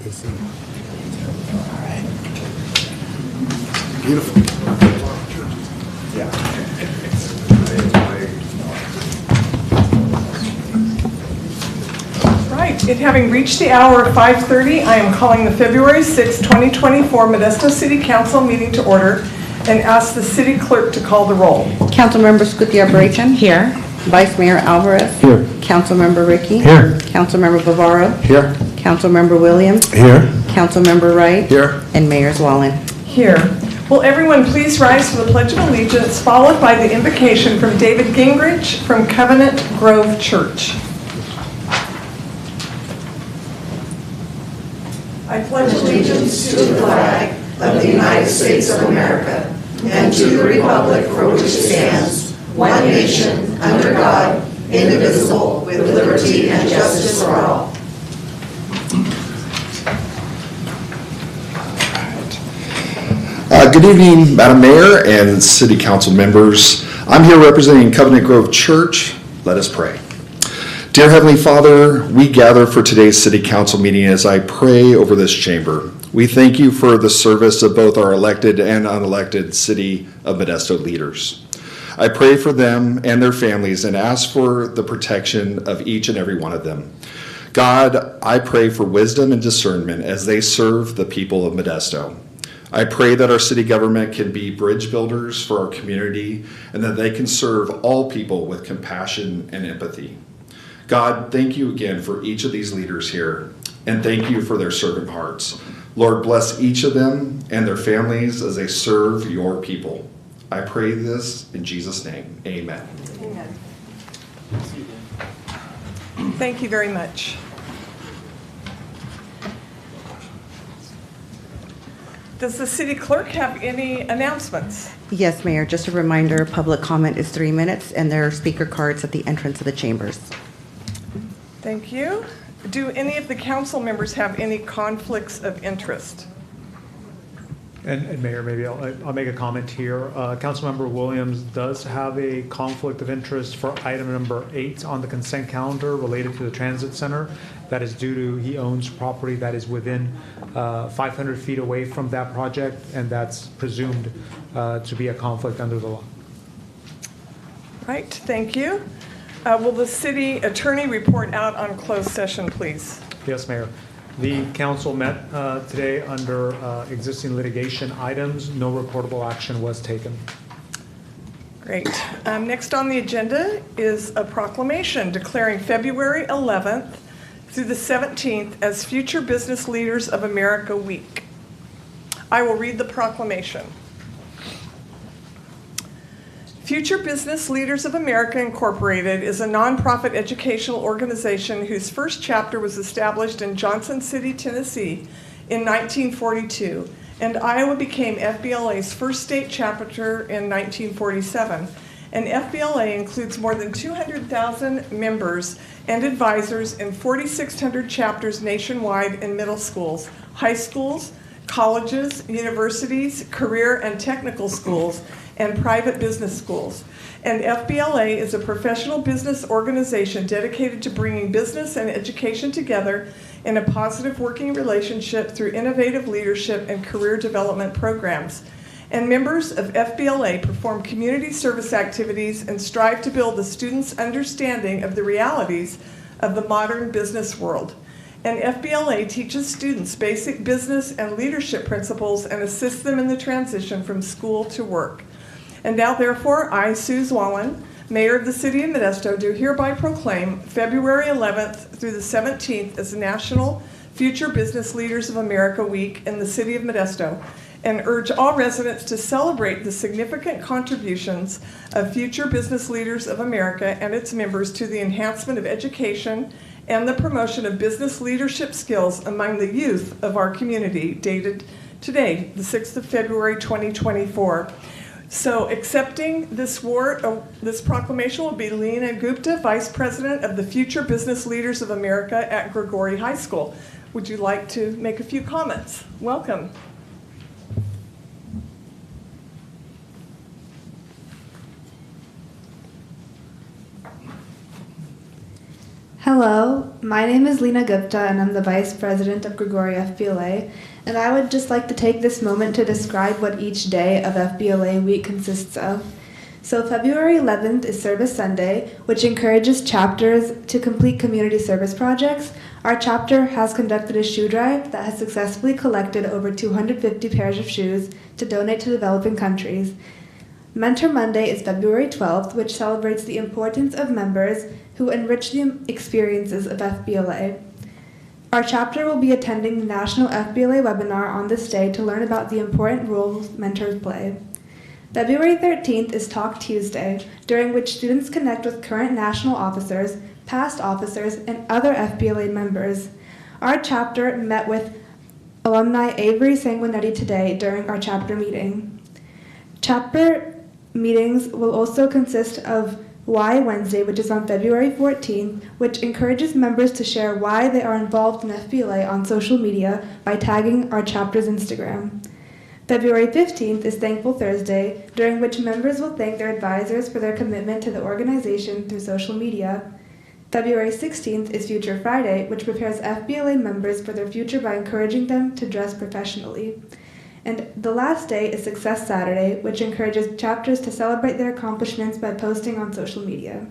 Is he? All right. Beautiful. Yeah. Right, it having reached the hour of 5:30, I am calling the February 6, 2024 Modesto City Council meeting to order and ask the city clerk to call the roll. Councilmember Scutia-Brayton. Here. Vice Mayor Alvarez. Here. Councilmember Ricky. Here. Councilmember Bavaro. Here. Councilmember Williams. Here. Councilmember Wright. Here. And Mayor Zwalin. Here. Will everyone please rise for the Pledge of Allegiance, followed by the invocation from David Gingrich from Covenant Grove Church. I pledge allegiance to the flag of the United States of America and to the republic for which it stands, one nation, under God, indivisible, with liberty and justice for all. Good evening, Madam Mayor and City Council members. I'm here representing Covenant Grove Church. Let us pray. Dear Heavenly Father, we gather for today's City Council meeting as I pray over this chamber. We thank you for the service of both our elected and unelected City of Modesto leaders. I pray for them and their families and ask for the protection of each and every one of them. God, I pray for wisdom and discernment as they serve the people of Modesto. I pray that our city government can be bridge builders for our community and that they can serve all people with compassion and empathy. God, thank you again for each of these leaders here, and thank you for their servant hearts. Lord, bless each of them and their families as they serve your people. I pray this in Jesus' name. Amen. Amen. Thank you very much. Does the city clerk have any announcements? Yes, Mayor, just a reminder, public comment is 3 minutes, and there are speaker cards at the entrance of the chambers. Thank you. Do any of the council members have any conflicts of interest? And Mayor, maybe I'll make a comment here. Councilmember Williams does have a conflict of interest for item number 8 on the consent calendar related to the transit center. That is due to he owns property that is within 500 feet away from that project, and that's presumed to be a conflict under the law. Right, thank you. Will the city attorney report out on closed session, please? Yes, Mayor. The council met today under existing litigation items. No reportable action was taken. Great. Next on the agenda is a proclamation declaring February 11th through the 17th as Future Business Leaders of America Week. I will read the proclamation. Future Business Leaders of America Incorporated is a nonprofit educational organization whose first chapter was established in Johnson City, Tennessee in 1942, and Iowa became FBLA's first state chapter in 1947. And FBLA includes more than 200,000 members and advisors in 4,600 chapters nationwide in middle schools, high schools, colleges, universities, career and technical schools, and private business schools. And FBLA is a professional business organization dedicated to bringing business and education together in a positive working relationship through innovative leadership and career development programs. And members of FBLA perform community service activities and strive to build the students' understanding of the realities of the modern business world. And FBLA teaches students basic business and leadership principles and assists them in the transition from school to work. And now, therefore, I, Sue Zwalin, Mayor of the City of Modesto, do hereby proclaim February 11th through the 17th as National Future Business Leaders of America Week in the City of Modesto, and urge all residents to celebrate the significant contributions of Future Business Leaders of America and its members to the enhancement of education and the promotion of business leadership skills among the youth of our community, dated today, the 6th of February, 2024. So accepting this proclamation will be Leena Gupta, Vice President of the Future Business Leaders of America at Grigori High School. Would you like to make a few comments? Welcome. Hello, My name is Lena Gupta, and I'm the Vice President of Grigori FBLA, and I would just like to take this moment to describe what each day of FBLA week consists of. So February 11th is Service Sunday, which encourages chapters to complete community service projects. Our chapter has conducted a shoe drive that has successfully collected over 250 pairs of shoes to donate to developing countries. Mentor Monday is February 12th, which celebrates the importance of members who enrich the experiences of FBLA. Our chapter will be attending the National FBLA webinar on this day to learn about the important roles mentors play. February 13th is Talk Tuesday, during which students connect with current national officers, past officers, and other FBLA members. Our chapter met with alumni Avery Sanguinetti today during our chapter meeting. Chapter meetings will also consist of Why Wednesday, which is on February 14th, which encourages members to share why they are involved in FBLA on social media by tagging our chapter's Instagram. February 15th is Thankful Thursday, during which members will thank their advisors for their commitment to the organization through social media. February 16th is Future Friday, which prepares FBLA members for their future by encouraging them to dress professionally. And the last day is Success Saturday, which encourages chapters to celebrate their accomplishments by posting on social media.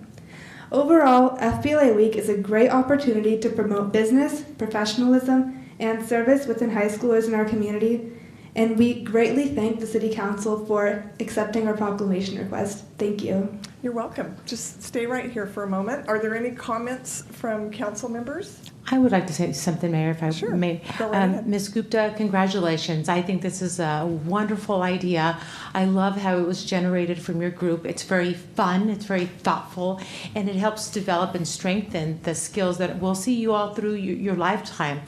Overall, FBLA Week is a great opportunity to promote business, professionalism, and service within high schoolers in our community, and we greatly thank the City Council for accepting our proclamation request. Thank you. You're welcome. Just stay right here for a moment. Are there any comments from council members? I would like to say something, Mayor, if I Sure. may. Go right ahead. Ms. Gupta, congratulations. I think this is a wonderful idea. I love how it was generated from your group. It's very fun, it's very thoughtful, and it helps develop and strengthen the skills that we'll see you all through your lifetime.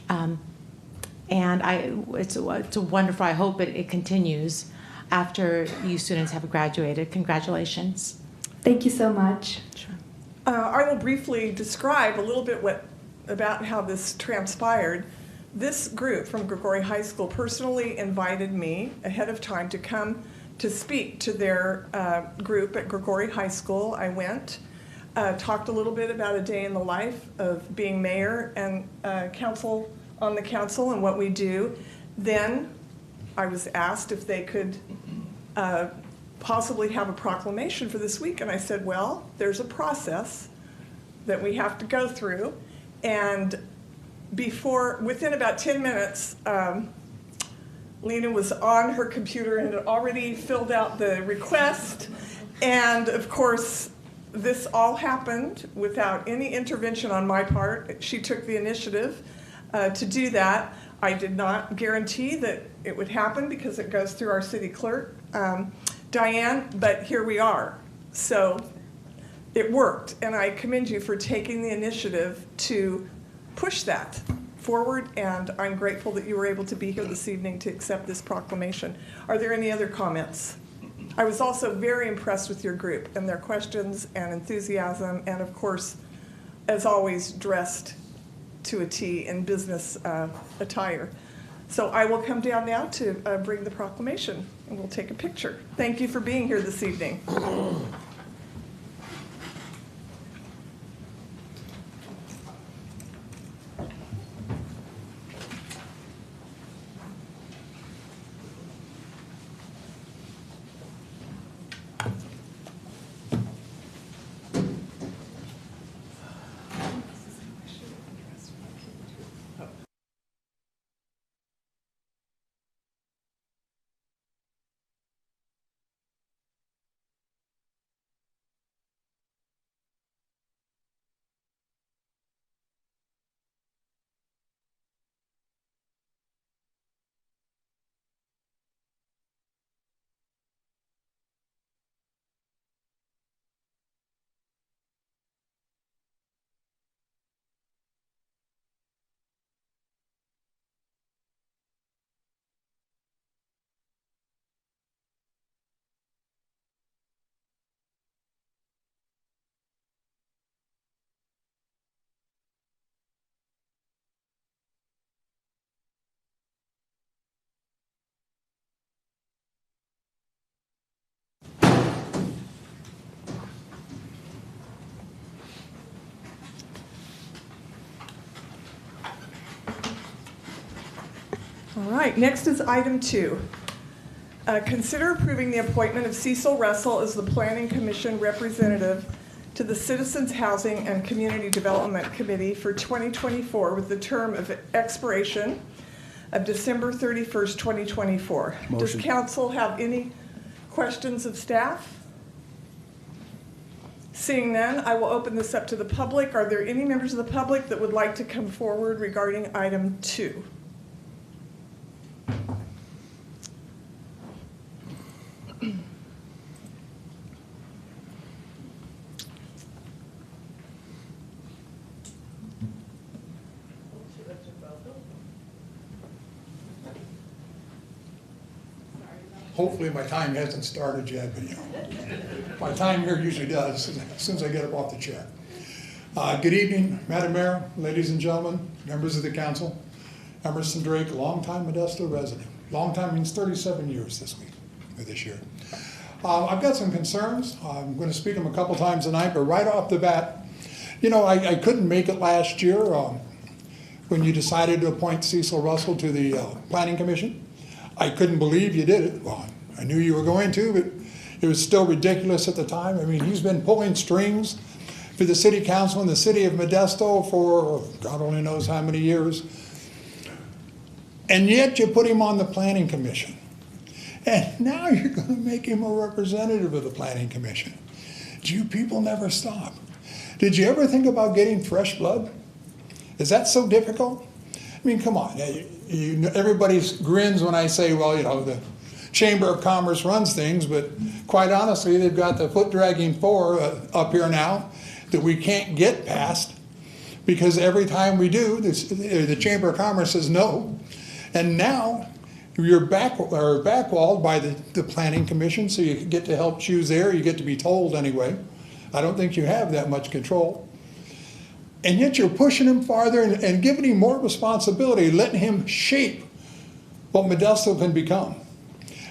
And it's a wonderful, I hope it continues after you students have graduated. Congratulations. Thank you so much. Sure. I will briefly describe a little bit about how this transpired. This group from Grigori High School personally invited me ahead of time to come to speak to their group at Grigori High School. I went, talked a little bit about a day in the life of being mayor and on the council and what we do. Then I was asked if they could possibly have a proclamation for this week, and I said, well, there's a process that we have to go through, and within about 10 minutes, Lena was on her computer and had already filled out the request, and of course, this all happened without any intervention on my part. She took the initiative to do that. I did not guarantee that it would happen because it goes through our city clerk, Diane, but here we are. So it worked, and I commend you for taking the initiative to push that forward, and I'm grateful that you were able to be here this evening to accept this proclamation. Are there any other comments? I was also very impressed with your group and their questions and enthusiasm, and of course, as always, dressed to a T in business attire. So I will come down now to bring the proclamation, and we'll take a picture. Thank you for being here this evening. All right, next is item 2. Consider approving the appointment of Cecil Russell as the Planning Commission representative to the Citizens Housing and Community Development Committee for 2024 with the term of expiration of December 31st, 2024. Does council have any questions of staff? Seeing none, I will open this up to the public. Are there any members of the public that would like to come forward regarding item 2? Hopefully my time hasn't started yet, but you know, my time here usually does as soon as I get up off the chair. Good evening, Madam Mayor, ladies and gentlemen, members of the council. Emerson Drake, longtime Modesto resident. Longtime means 37 years this week, or this year. I've got some concerns. I'm going to speak them a couple times tonight, but right off the bat, you know, I couldn't make it last year when you decided to appoint Cecil Russell to the Planning Commission. I couldn't believe you did it. Well, I knew you were going to, but it was still ridiculous at the time. I mean, he's been pulling strings for the city council in the city of Modesto for God only knows how many years. And yet you put him on the Planning Commission. And now you're going to make him a representative of the Planning Commission. You people never stop. Did you ever think about getting fresh blood? Is that so difficult? I mean, come on. Everybody grins when I say, well, you know, the Chamber of Commerce runs things, but quite honestly, they've got the foot-dragging 4 up here now that we can't get past because every time we do, the Chamber of Commerce says no. And now you're backwalled by the Planning Commission, so you get to help choose there. You get to be told anyway. I don't think you have that much control. And yet you're pushing him farther and giving him more responsibility, letting him shape what Modesto can become.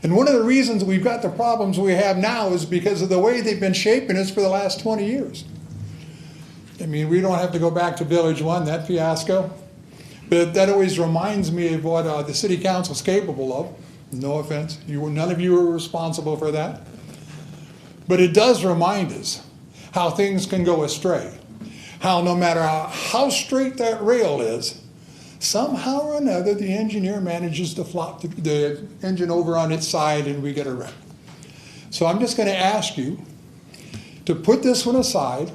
And one of the reasons we've got the problems we have now is because of the way they've been shaping us for the last 20 years. I mean, we don't have to go back to Village 1, that fiasco. But that always reminds me of what the city council's capable of. No offense, none of you are responsible for that. But it does remind us how things can go astray. How no matter how straight that rail is, somehow or another the engineer manages to flop the engine over on its side and we get a wreck. So I'm just going to ask you to put this one aside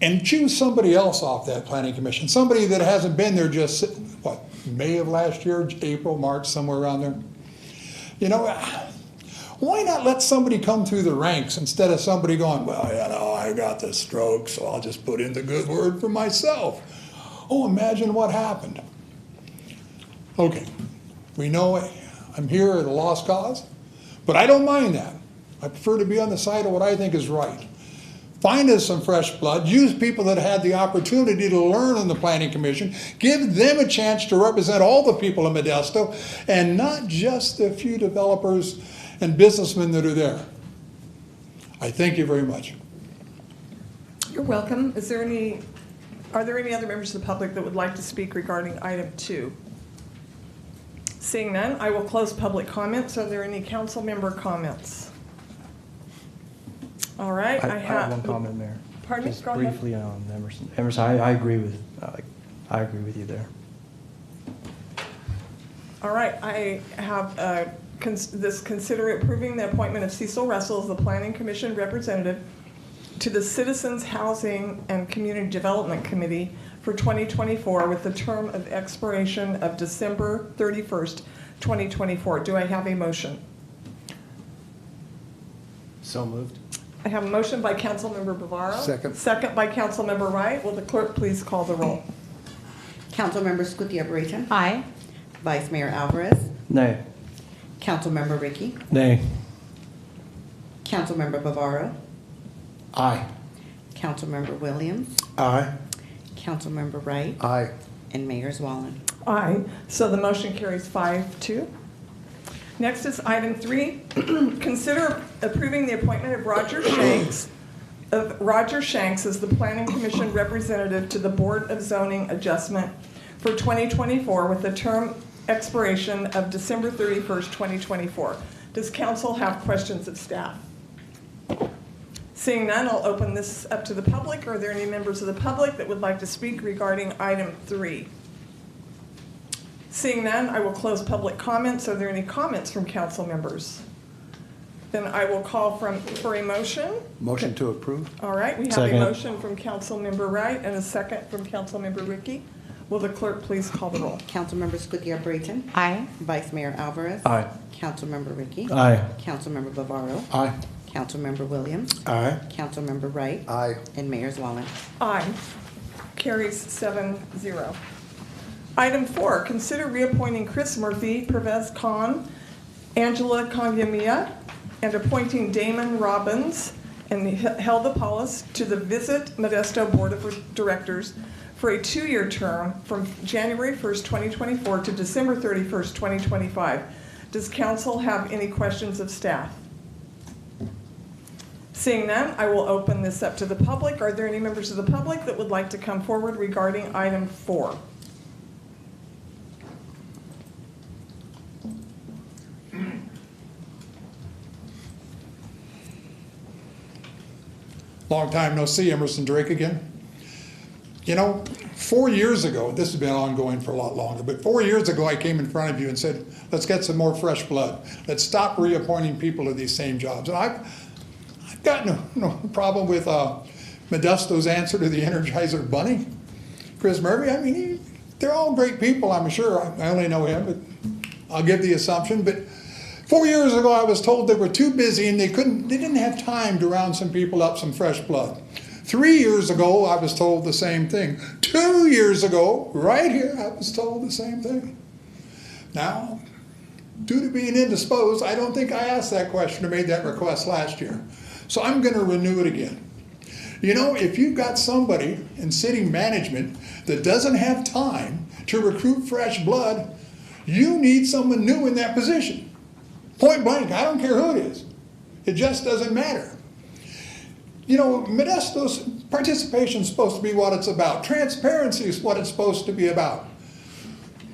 and choose somebody else off that Planning Commission. Somebody that hasn't been there just, what, May of last year, April, March, somewhere around there. You know, why not let somebody come through the ranks instead of somebody going, well, you know, I got the stroke, so I'll just put in the good word for myself. Oh, imagine what happened. Okay, we know I'm here at a lost cause, but I don't mind that. I prefer to be on the side of what I think is right. Find us some fresh blood, use people that had the opportunity to learn in the Planning Commission, give them a chance to represent all the people of Modesto and not just the few developers and businessmen that are there. I thank you very much. You're welcome. Are there any other members of the public that would like to speak regarding item 2? Seeing none, I will close public comments. Are there any council member comments? All right. I have one comment, Mayor. Pardon me? Just Go ahead. briefly on Emerson. Emerson, I agree with you there. All right. I have consider approving the appointment of Cecil Russell as the Planning Commission representative to the Citizens Housing and Community Development Committee for 2024 with the term of expiration of December 31st, 2024. Do I have a motion? So moved. I have a motion by Councilmember Bavaro. Second. Second by Councilmember Wright. Will the clerk please call the roll? Councilmember Gutierrez. Aye. Vice Mayor Alvarez. Nay. Councilmember Ricky. Nay. Councilmember Bavaro. Aye. Councilmember Williams. Aye. Councilmember Wright. Aye. And Mayor Zwallen. Aye. So the motion carries 5-2. Next is item 3. Consider approving the appointment of Roger Shanks as the Planning Commission representative to the Board of Zoning Adjustment for 2024 with a term expiration of December 31st, 2024. Does council have questions of staff? Seeing none, I'll open this up to the public. Are there any members of the public that would like to speak regarding item 3? Seeing none, I will close public comments. Are there any comments from council members? Then I will call for a motion. Motion to approve? All right, we have Second. a motion from Councilmember Wright and a second from Councilmember Ricky. Will the clerk please call the roll? Councilmembers Goodyear Brayton. Aye. Vice Mayor Alvarez. Aye. Councilmember Ricky. Aye. Councilmember Bavaro. Aye. Councilmember Williams. Aye. Councilmember Wright. Aye. And Mayor Zwallen. Aye. Carries 7-0. Item 4, consider reappointing Chris Murphy, Pervez Khan, Angela Kanyamia, and appointing Damon Robbins and Helda Paulus to the Visit Modesto Board of Directors for a 2-year term from January 1st, 2024 to December 31st, 2025. Does council have any questions of staff? Seeing none, I will open this up to the public. Are there any members of the public that would like to come forward regarding item 4? Long time no see, Emerson Drake again. You know, 4 years ago, this has been ongoing for a lot longer, but 4 years ago I came in front of you and said, let's get some more fresh blood. Let's stop reappointing people to these same jobs. And I've got no problem with Modesto's answer to the Energizer Bunny. Chris Murphy, I mean, they're all great people, I'm sure. I only know him, but I'll give the assumption. But 4 years ago, I was told they were too busy and they didn't have time to round some people up, some fresh blood. 3 years ago, I was told the same thing. 2 years ago, right here, I was told the same thing. Now, due to being indisposed, I don't think I asked that question or made that request last year. So I'm going to renew it again. You know, if you've got somebody in city management that doesn't have time to recruit fresh blood, you need someone new in that position. Point blank, I don't care who it is. It just doesn't matter. You know, Modesto's participation is supposed to be what it's about. Transparency is what it's supposed to be about.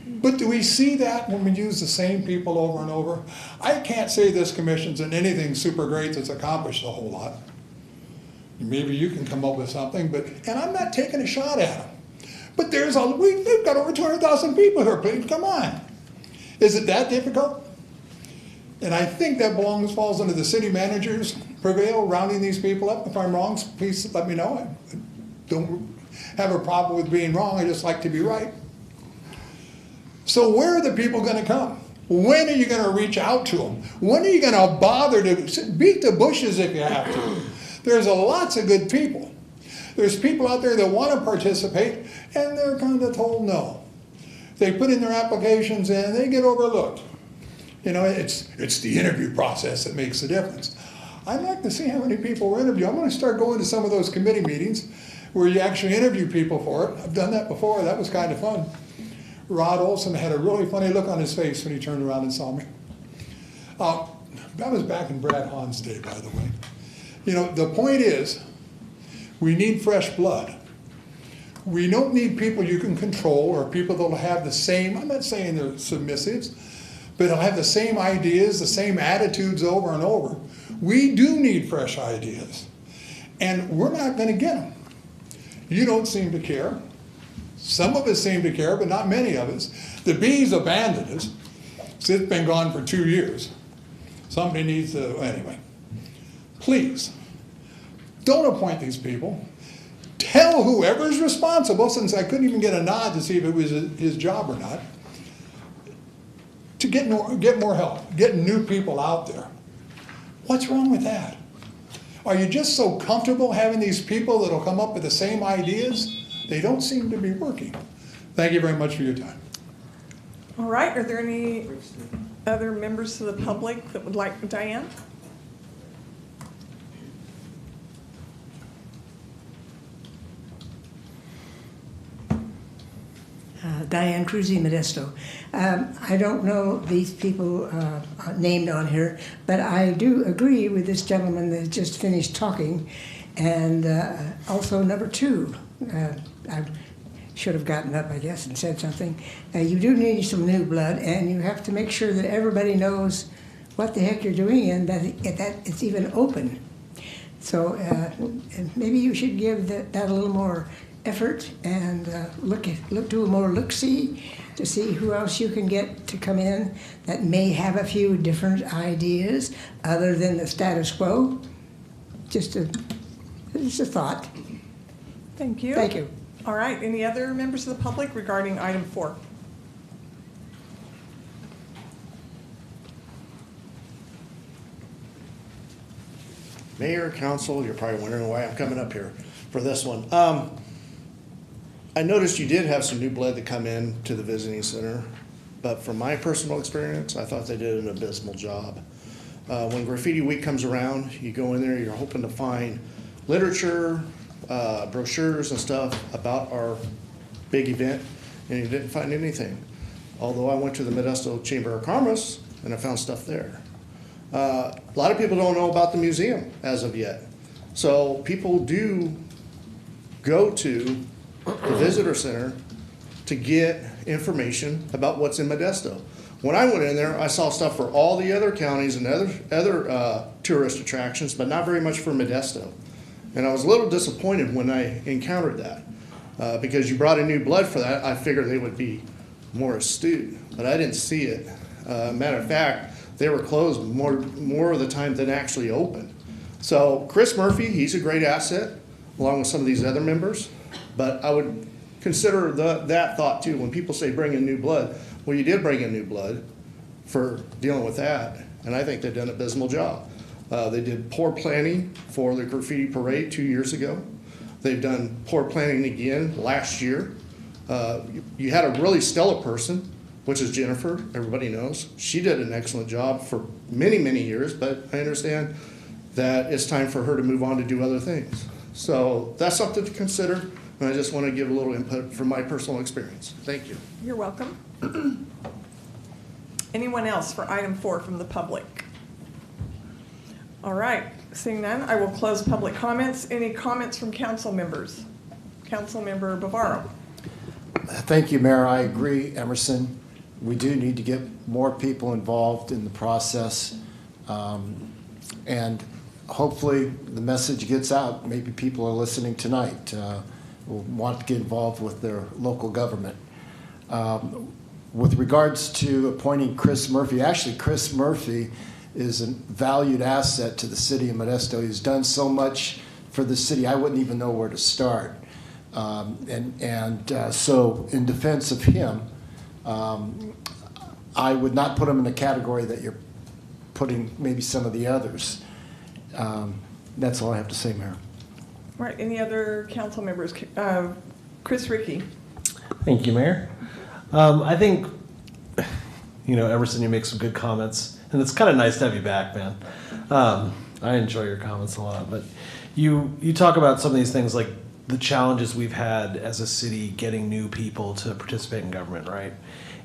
But do we see that when we use the same people over and over? I can't say this commission's in anything super great that's accomplished a whole lot. Maybe you can come up with something, and I'm not taking a shot at them. But they've got over 200,000 people here, please, come on. Is it that difficult? And I think that falls under the city managers prevail, rounding these people up. If I'm wrong, please let me know. I don't have a problem with being wrong, I just like to be right. So where are the people going to come? When are you going to reach out to them? When are you going to bother to beat the bushes if you have to? There's lots of good people. There's people out there that want to participate, and they're kind of told no. They put in their applications and they get overlooked. You know, it's the interview process that makes the difference. I'd like to see how many people were interviewed. I'm going to start going to some of those committee meetings where you actually interview people for it. I've done that before. That was kind of fun. Rod Olson had a really funny look on his face when he turned around and saw me. That was back in Brad Hahn's day, by the way. You know, the point is, we need fresh blood. We don't need people you can control or people that will have the same, I'm not saying they're submissives, but they'll have the same ideas, the same attitudes over and over. We do need fresh ideas, and we're not going to get them. You don't seem to care. Some of us seem to care, but not many of us. The bees abandoned us. So it's been gone for 2 years. Somebody needs to, anyway. Please, don't appoint these people. Tell whoever's responsible, since I couldn't even get a nod to see if it was his job or not, to get more help, get new people out there. What's wrong with that? Are you just so comfortable having these people that'll come up with the same ideas? They don't seem to be working. Thank you very much for your time. All right, are there any other members of the public that would like, Diane? Diane Cruzy, Modesto. I don't know these people named on here, but I do agree with this gentleman that just finished talking. And also number two, should have gotten up, I guess, and said something. You do need some new blood, and you have to make sure that everybody knows what the heck you're doing and that it's even open. So maybe you should give that a little more effort and do a more look-see to see who else you can get to come in that may have a few different ideas other than the status quo. Just a thought. Thank you. Thank you. All right, any other members of the public regarding item 4? Mayor, council, you're probably wondering why I'm coming up here for this one. I noticed you did have some new blood that come in to the visiting center, but from my personal experience, I thought they did an abysmal job. When Graffiti Week comes around, you go in there, you're hoping to find literature, brochures and stuff about our big event, and you didn't find anything. Although I went to the Modesto Chamber of Commerce and I found stuff there. A lot of people don't know about the museum as of yet. So people do go to the visitor center to get information about what's in Modesto. When I went in there, I saw stuff for all the other counties and other tourist attractions, but not very much for Modesto. And I was a little disappointed when I encountered that because you brought in new blood for that. I figured they would be more astute, but I didn't see it. Matter of fact, they were closed more of the time than actually open. So Chris Murphy, he's a great asset, along with some of these other members. But I would consider that thought too. When people say bring in new blood, well, you did bring in new blood for dealing with that, and I think they've done an abysmal job. They did poor planning for the graffiti parade 2 years ago. They've done poor planning again last year. You had a really stellar person, which is Jennifer, everybody knows. She did an excellent job for many, many years, but I understand that it's time for her to move on to do other things. So that's something to consider, and I just want to give a little input from my personal experience. Thank you. You're welcome. Anyone else for item 4 from the public? All right, seeing none, I will close public comments. Any comments from council members? Council member Bavaro. Thank you, Mayor. I agree, Emerson. We do need to get more people involved in the process. And hopefully the message gets out. Maybe people are listening tonight, will want to get involved with their local government. With regards to appointing Chris Murphy, actually Chris Murphy is a valued asset to the city of Modesto. He's done so much for the city, I wouldn't even know where to start. So in defense of him, I would not put him in the category that you're putting maybe some of the others. That's all I have to say, Mayor. All right, any other council members? Chris Rickey. Thank you, Mayor. I think, Emerson, you make some good comments, and it's kind of nice to have you back, man. I enjoy your comments a lot, but you talk about some of these things like the challenges we've had as a city getting new people to participate in government, right?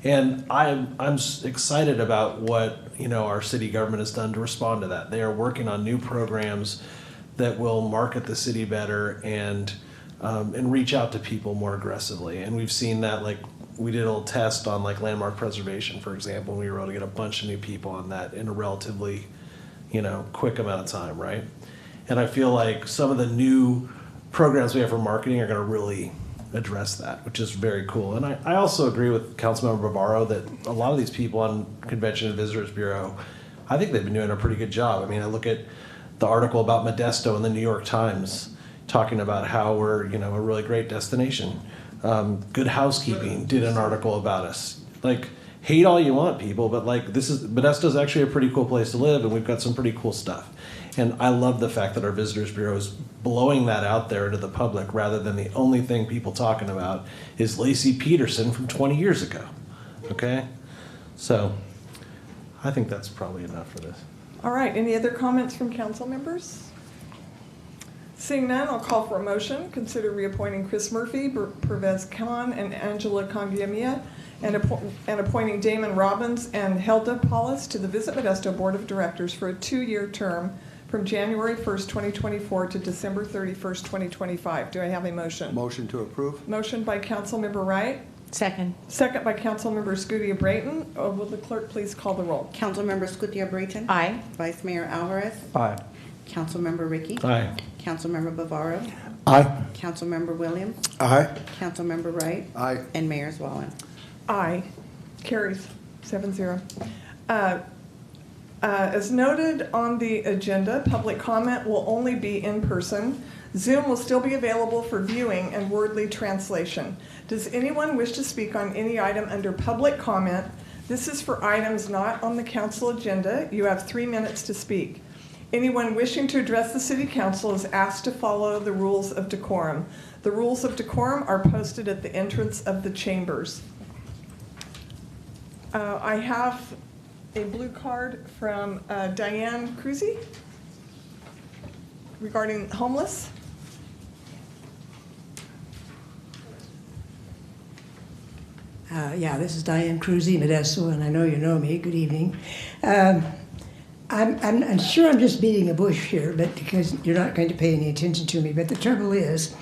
And I'm excited about what our city government has done to respond to that. They are working on new programs that will market the city better and reach out to people more aggressively. And we've seen that, like we did a little test on like landmark preservation, for example, and we were able to get a bunch of new people on that in a relatively, quick amount of time, right? And I feel like some of the new programs we have for marketing are going to really address that, which is very cool. And I also agree with Councilmember Bavaro that a lot of these people on Convention and Visitors Bureau, I think they've been doing a pretty good job. I mean, I look at the article about Modesto in the New York Times talking about how we're, a really great destination. Good Housekeeping did an article about us. Like, hate all you want, people, but like Modesto's actually a pretty cool place to live, and we've got some pretty cool stuff. And I love the fact that our Visitors Bureau is blowing that out there to the public rather than the only thing people talking about is Lacey Peterson from 20 years ago. Okay? So I think that's probably enough for this. All right, any other comments from council members? Seeing none, I'll call for a motion. Consider reappointing Chris Murphy, Pervez Khan, and Angela Congiamia, and appointing Damon Robbins and Helda Paulus to the Visit Modesto Board of Directors for a 2-year term from January 1st, 2024 to December 31st, 2025. Do I have a motion? Motion to approve? Motion by Councilmember Wright. Second. Second by Councilmember Scudia Brayton. Will the clerk please call the roll? Councilmember Scutia Brayton. Aye. Vice Mayor Alvarez. Aye. Councilmember Ricky. Aye. Councilmember Bavaro. Aye. Councilmember Williams. Aye. Councilmember Wright. Aye. And Mayor Wallen. Aye. Carries 7-0. As noted on the agenda, public comment will only be in person. Zoom will still be available for viewing and wordly translation. Does anyone wish to speak on any item under public comment? This is for items not on the council agenda. You have 3 minutes to speak. Anyone wishing to address the City Council is asked to follow the rules of decorum. The rules of decorum are posted at the entrance of the chambers. I have a blue card from Diane Cruzy regarding homeless. Yeah, this is Diane Cruzy, Modesto, and I know you know me. Good evening. I'm sure I'm just beating a bush here, but because you're not going to pay any attention to me. But the trouble is,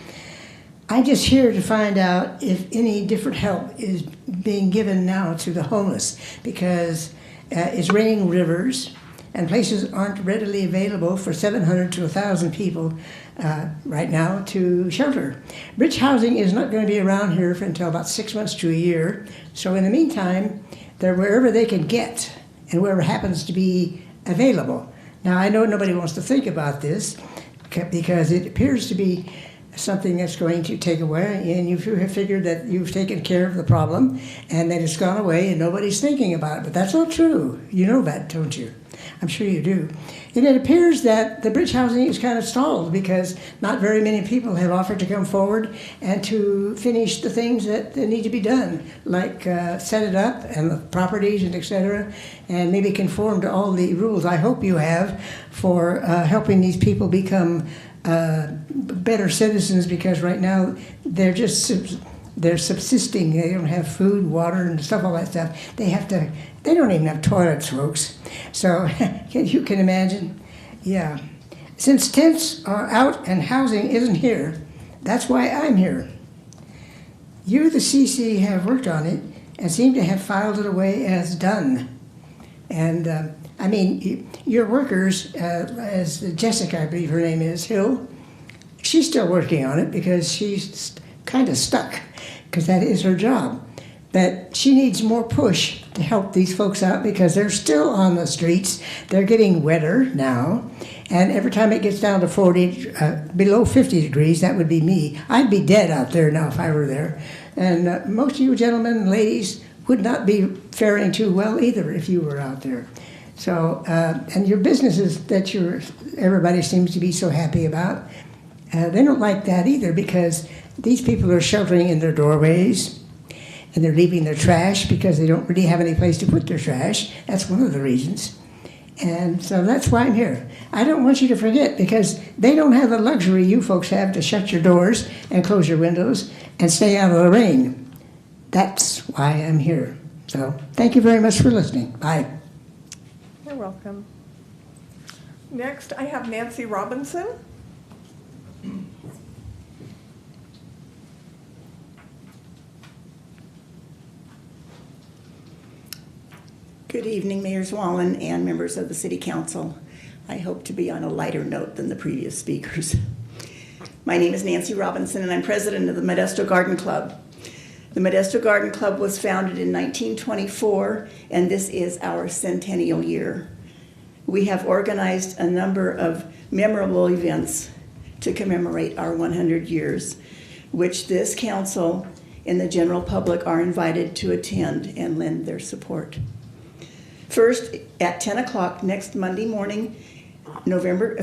I'm just here to find out if any different help is being given now to the homeless, because it's raining rivers and places aren't readily available for 700 to 1,000 people right now to shelter. Bridge housing is not going to be around here for until about 6 months to a year. So in the meantime, they're wherever they can get and wherever happens to be available. Now, I know nobody wants to think about this because it appears to be something that's going to take away, and you have figured that you've taken care of the problem and that it's gone away and nobody's thinking about it. But that's not true. You know that, don't you? I'm sure you do. And it appears that the bridge housing is kind of stalled because not very many people have offered to come forward and to finish the things that need to be done, like set it up and the properties and et cetera, and maybe conform to all the rules I hope you have for helping these people become better citizens, because right now they're just they're subsisting. They don't have food, water, and stuff, all that stuff. They don't even have toilets, folks. So you can imagine. Yeah. Since tents are out and housing isn't here, that's why I'm here. You, the CC, have worked on it and seem to have filed it away as done. And I mean, your workers, as Jessica, I believe her name is, Hill, she's still working on it because she's kind of stuck, because that is her job. But she needs more push to help these folks out because they're still on the streets. They're getting wetter now. And every time it gets down to 40, below 50 degrees, that would be me. I'd be dead out there now if I were there. And most of you gentlemen and ladies would not be faring too well either if you were out there. So, and your businesses that everybody seems to be so happy about, they don't like that either, because these people are sheltering in their doorways and they're leaving their trash because they don't really have any place to put their trash. That's one of the reasons. And so that's why I'm here. I don't want you to forget, because they don't have the luxury you folks have to shut your doors and close your windows and stay out of the rain. That's why I'm here. So thank you very much for listening. Bye. You're welcome. Next, I have Nancy Robinson. Good evening, Mayors Wallen and members of the City Council. I hope to be on a lighter note than the previous speakers. My name is Nancy Robinson, and I'm president of the Modesto Garden Club. The Modesto Garden Club was founded in 1924, and this is our centennial year. We have organized a number of memorable events to commemorate our 100 years, which this council and the general public are invited to attend and lend their support. First, at 10 o'clock next Monday morning, February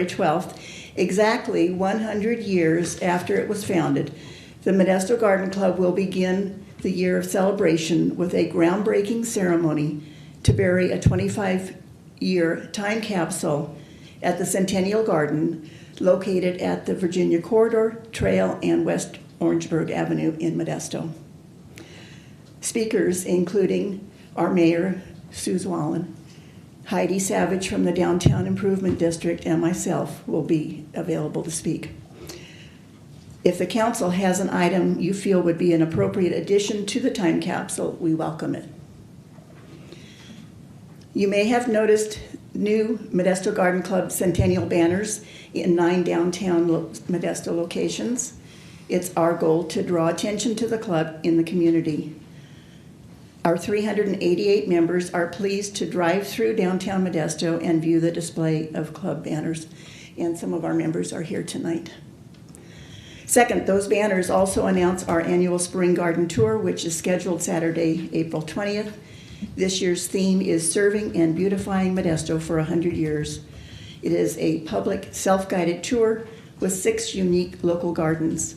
12th, exactly 100 years after it was founded, the Modesto Garden Club will begin the year of celebration with a groundbreaking ceremony to bury a 25-year time capsule at the Centennial Garden, located at the Virginia Corridor Trail and West Orangeburg Avenue in Modesto. Speakers including our Mayor, Suze Wallen, Heidi Savage from the Downtown Improvement District and myself will be available to speak. If the council has an item you feel would be an appropriate addition to the time capsule, we welcome it. You may have noticed new Modesto Garden Club Centennial banners in 9 downtown Modesto locations. It's our goal to draw attention to the club in the community. Our 388 members are pleased to drive through downtown Modesto and view the display of club banners, and some of our members are here tonight. Second, those banners also announce our annual Spring Garden Tour, which is scheduled Saturday, April 20th. This year's theme is Serving and Beautifying Modesto for 100 Years. It is a public self-guided tour with 6 unique local gardens.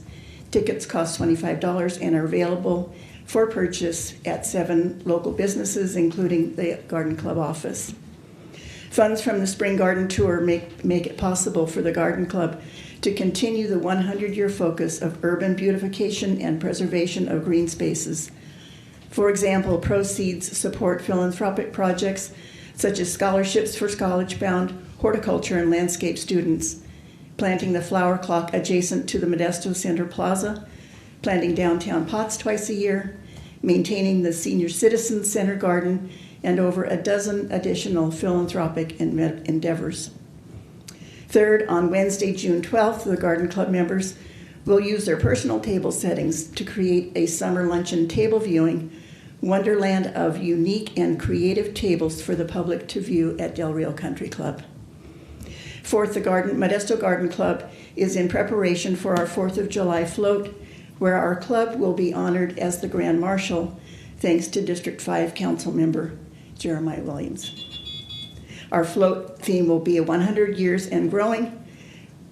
Tickets cost $25 and are available for purchase at 7 local businesses, including the Garden Club office. Funds from the Spring Garden Tour make it possible for the Garden Club to continue the 100-year focus of urban beautification and preservation of green spaces. For example, proceeds support philanthropic projects such as scholarships for college-bound horticulture and landscape students, planting the flower clock adjacent to the Modesto Center Plaza, planting downtown pots twice a year, maintaining the Senior Citizens Center garden, and over a dozen additional philanthropic endeavors. Third, on Wednesday, June 12th, the Garden Club members will use their personal table settings to create a summer luncheon table viewing wonderland of unique and creative tables for the public to view at Del Rio Country Club. Fourth, the Modesto Garden Club is in preparation for our 4th of July float, where our club will be honored as the Grand Marshal, thanks to District 5 Council Member Jeremiah Williams. Our float theme will be 100 years and growing.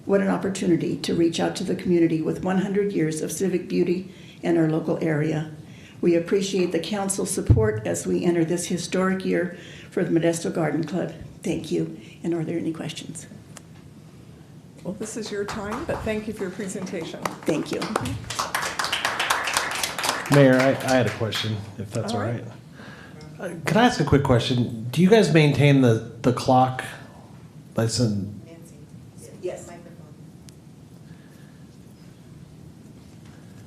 What an opportunity to reach out to the community with 100 years of civic beauty in our local area. We appreciate the council's support as we enter this historic year for the Modesto Garden Club. Thank you. And are there any questions? Well, this is your time, but thank you for your presentation. Thank you. Mayor, I had a question, if that's all right. Can I ask a quick question? Do you guys maintain the clock license? Yes.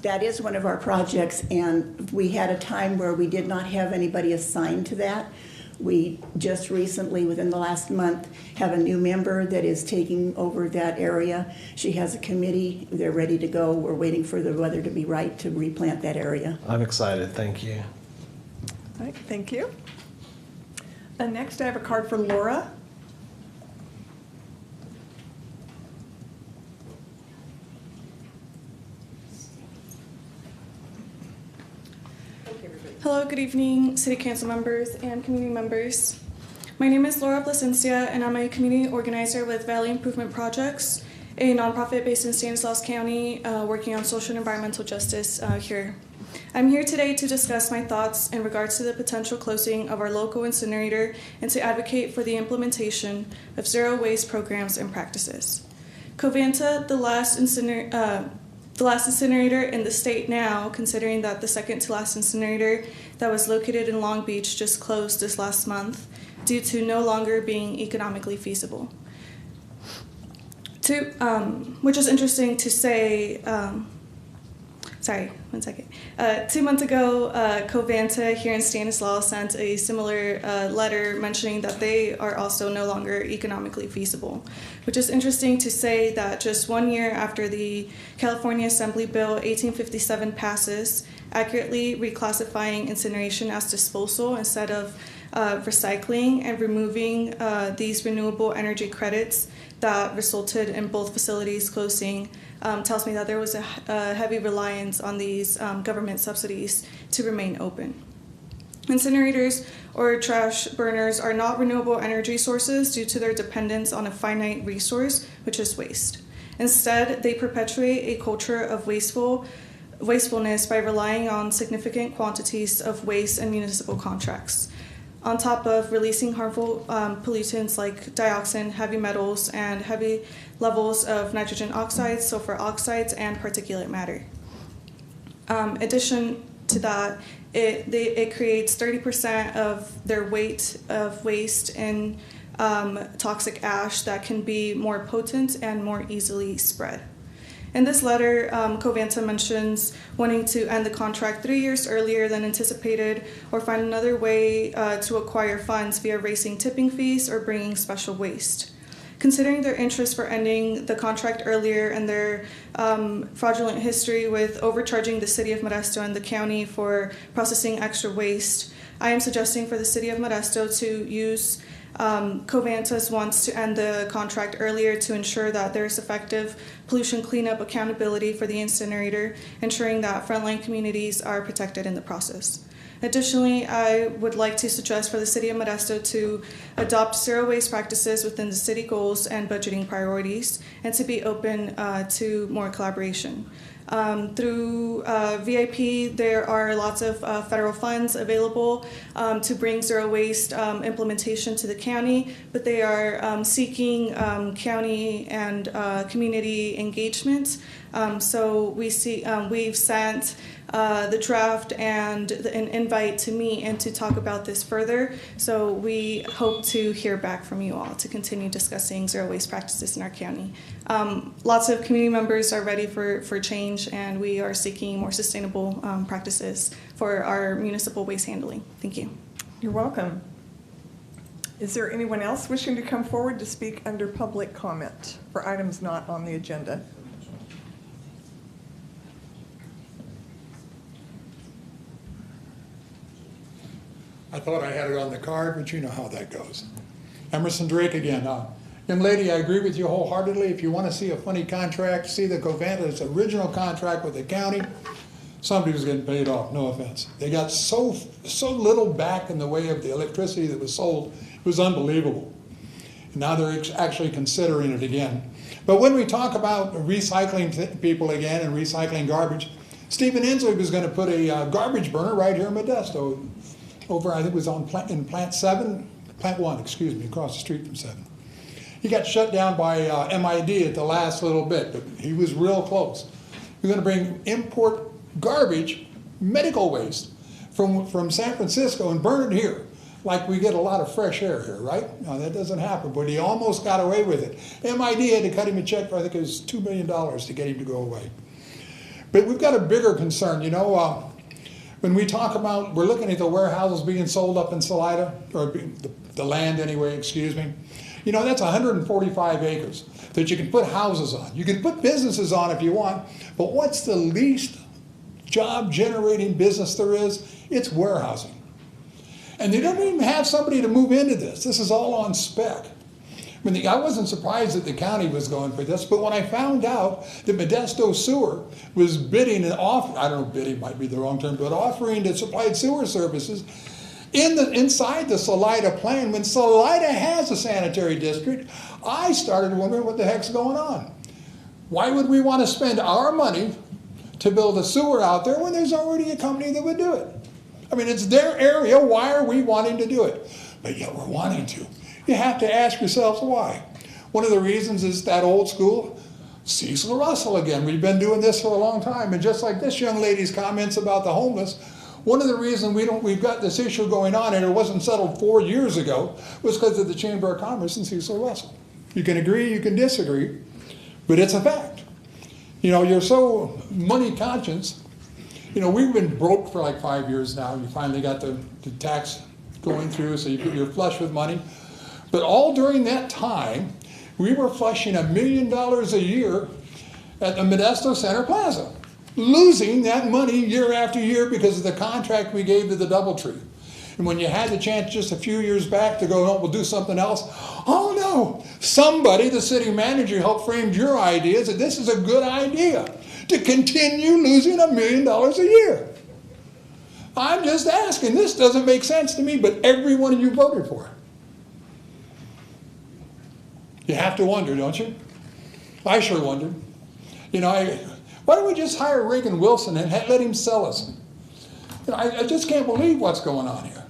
That is one of our projects, and we had a time where we did not have anybody assigned to that. We just recently, within the last month, have a new member that is taking over that area. She has a committee. They're ready to go. We're waiting for the weather to be right to replant that area. I'm excited. Thank you. All right, thank you. And next I have a card for Laura. Hello, good evening, City Council members and community members. My name is Laura Plasencia, and I'm a community organizer with Valley Improvement Projects, a nonprofit based in Stanislaus County working on social and environmental justice here. I'm here today to discuss my thoughts in regards to the potential closing of our local incinerator and to advocate for the implementation of zero waste programs and practices. Covanta, the last incinerator in the state now, considering that the second to last incinerator that was located in Long Beach just closed this last month due to no longer being economically feasible. Which is interesting to say, 2 months ago, Covanta here in Stanislaus sent a similar letter mentioning that they are also no longer economically feasible, which is interesting to say that just 1 year after the California Assembly Bill 1857 passes, accurately reclassifying incineration as disposal instead of recycling and removing these renewable energy credits that resulted in both facilities closing, tells me that there was a heavy reliance on these government subsidies to remain open. Incinerators or trash burners are not renewable energy sources due to their dependence on a finite resource, which is waste. Instead, they perpetuate a culture of wastefulness by relying on significant quantities of waste and municipal contracts, on top of releasing harmful pollutants like dioxin, heavy metals, and heavy levels of nitrogen oxides, sulfur oxides, and particulate matter. Addition to that, it creates 30% of their weight of waste in toxic ash that can be more potent and more easily spread. In this letter, Covanta mentions wanting to end the contract 3 years earlier than anticipated, or find another way to acquire funds via raising tipping fees or bringing special waste. Considering their interest for ending the contract earlier and their fraudulent history with overcharging the City of Modesto and the county for processing extra waste, I am suggesting for the City of Modesto to use Covanta's wants to end the contract earlier to ensure that there is effective pollution cleanup accountability for the incinerator, ensuring that frontline communities are protected in the process. Additionally, I would like to suggest for the City of Modesto to adopt zero waste practices within the city goals and budgeting priorities, and to be open to more collaboration. Through VIP, there are lots of federal funds available to bring zero waste implementation to the county, but they are seeking county and community engagement. So we've sent the draft and an invite to me and to talk about this further. So we hope to hear back from you all to continue discussing zero waste practices in our county. Lots of community members are ready for change, and we are seeking more sustainable practices for our municipal waste handling. Thank you. You're welcome. Is there anyone else wishing to come forward to speak under public comment for items not on the agenda? I thought I had it on the card, but you know how that goes. Emerson Drake again. Young lady, I agree with you wholeheartedly. If you want to see a funny contract, see the Covanta's original contract with the county. Somebody was getting paid off, no offense. They got so little back in the way of the electricity that was sold, it was unbelievable. And now they're actually considering it again. But when we talk about recycling people again and recycling garbage, Stephen Inslee was going to put a garbage burner right here in Modesto, over, I think it was in Plant 1, excuse me, across the street from 7. He got shut down by MID at the last little bit, but he was real close. We're going to bring import garbage, medical waste, from San Francisco and burn it here, like we get a lot of fresh air here, right? No, that doesn't happen, but he almost got away with it. MID had to cut him a check for, I think it was $2 million to get him to go away. But we've got a bigger concern, you know. When we talk about, we're looking at the warehouses being sold up in Salida, or the land anyway, excuse me. You know, that's 145 acres that you can put houses on. You can put businesses on if you want, but what's the least job generating business there is? It's warehousing. And they don't even have somebody to move into this. This is all on spec. I mean, I wasn't surprised that the county was going for this, but when I found out that Modesto Sewer was bidding and offering, I don't know, bidding might be the wrong term, but offering to supply sewer services inside the Salida plan, when Salida has a sanitary district, I started wondering what the heck's going on. Why would we want to spend our money to build a sewer out there when there's already a company that would do it? I mean, it's their area, why are we wanting to do it? But yet we're wanting to. You have to ask yourselves why. One of the reasons is that old school, Cecil Russell again. We've been doing this for a long time, and just like this young lady's comments about the homeless, one of the reasons we've got this issue going on, and it wasn't settled 4 years ago, was because of the Chamber of Commerce and Cecil Russell. You can agree, you can disagree, but it's a fact. You know, you're so money conscious. You know, we've been broke for like 5 years now. You finally got the tax going through, so you're flush with money. But all during that time, we were flushing $1 million a year at the Modesto Center Plaza, losing that money year after year because of the contract we gave to the DoubleTree. And when you had the chance just a few years back to go, oh, we'll do something else, oh no, somebody, the city manager, helped frame your ideas that this is a good idea to continue losing $1 million a year. I'm just asking, this doesn't make sense to me, but every one of you voted for it. You have to wonder, don't you? I sure wondered. You know, why don't we just hire Reagan Wilson and let him sell us? You know, I just can't believe what's going on here.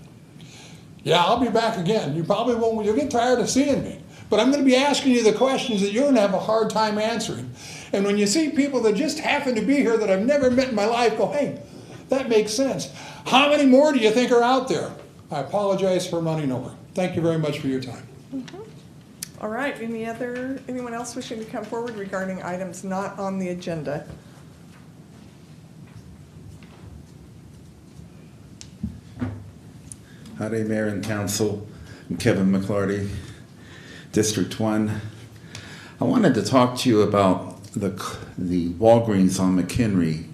Yeah, I'll be back again. You probably won't. You'll get tired of seeing me. But I'm going to be asking you the questions that you're going to have a hard time answering. And when you see people that just happen to be here that I've never met in my life, go, hey, that makes sense. How many more do you think are out there? I apologize for running over. Thank you very much for your time. All right, anyone else wishing to come forward regarding items not on the agenda? Howdy, Mayor and Council. I'm Kevin McClarty, District 1. I wanted to talk to you about the Walgreens on McHenry.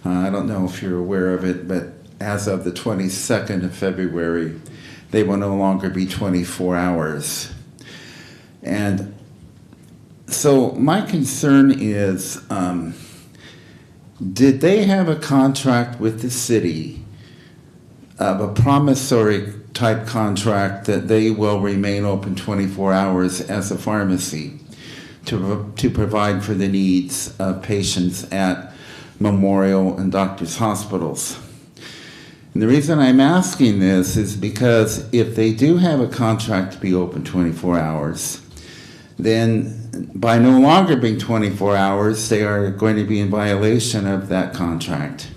I don't know if you're aware of it, but as of the 22nd of February, they will no longer be 24 hours. And so my concern is, did they have a contract with the city of a promissory type contract that they will remain open 24 hours as a pharmacy to provide for the needs of patients at Memorial and Doctors Hospitals? And the reason I'm asking this is because if they do have a contract to be open 24 hours, then by no longer being 24 hours, they are going to be in violation of that contract.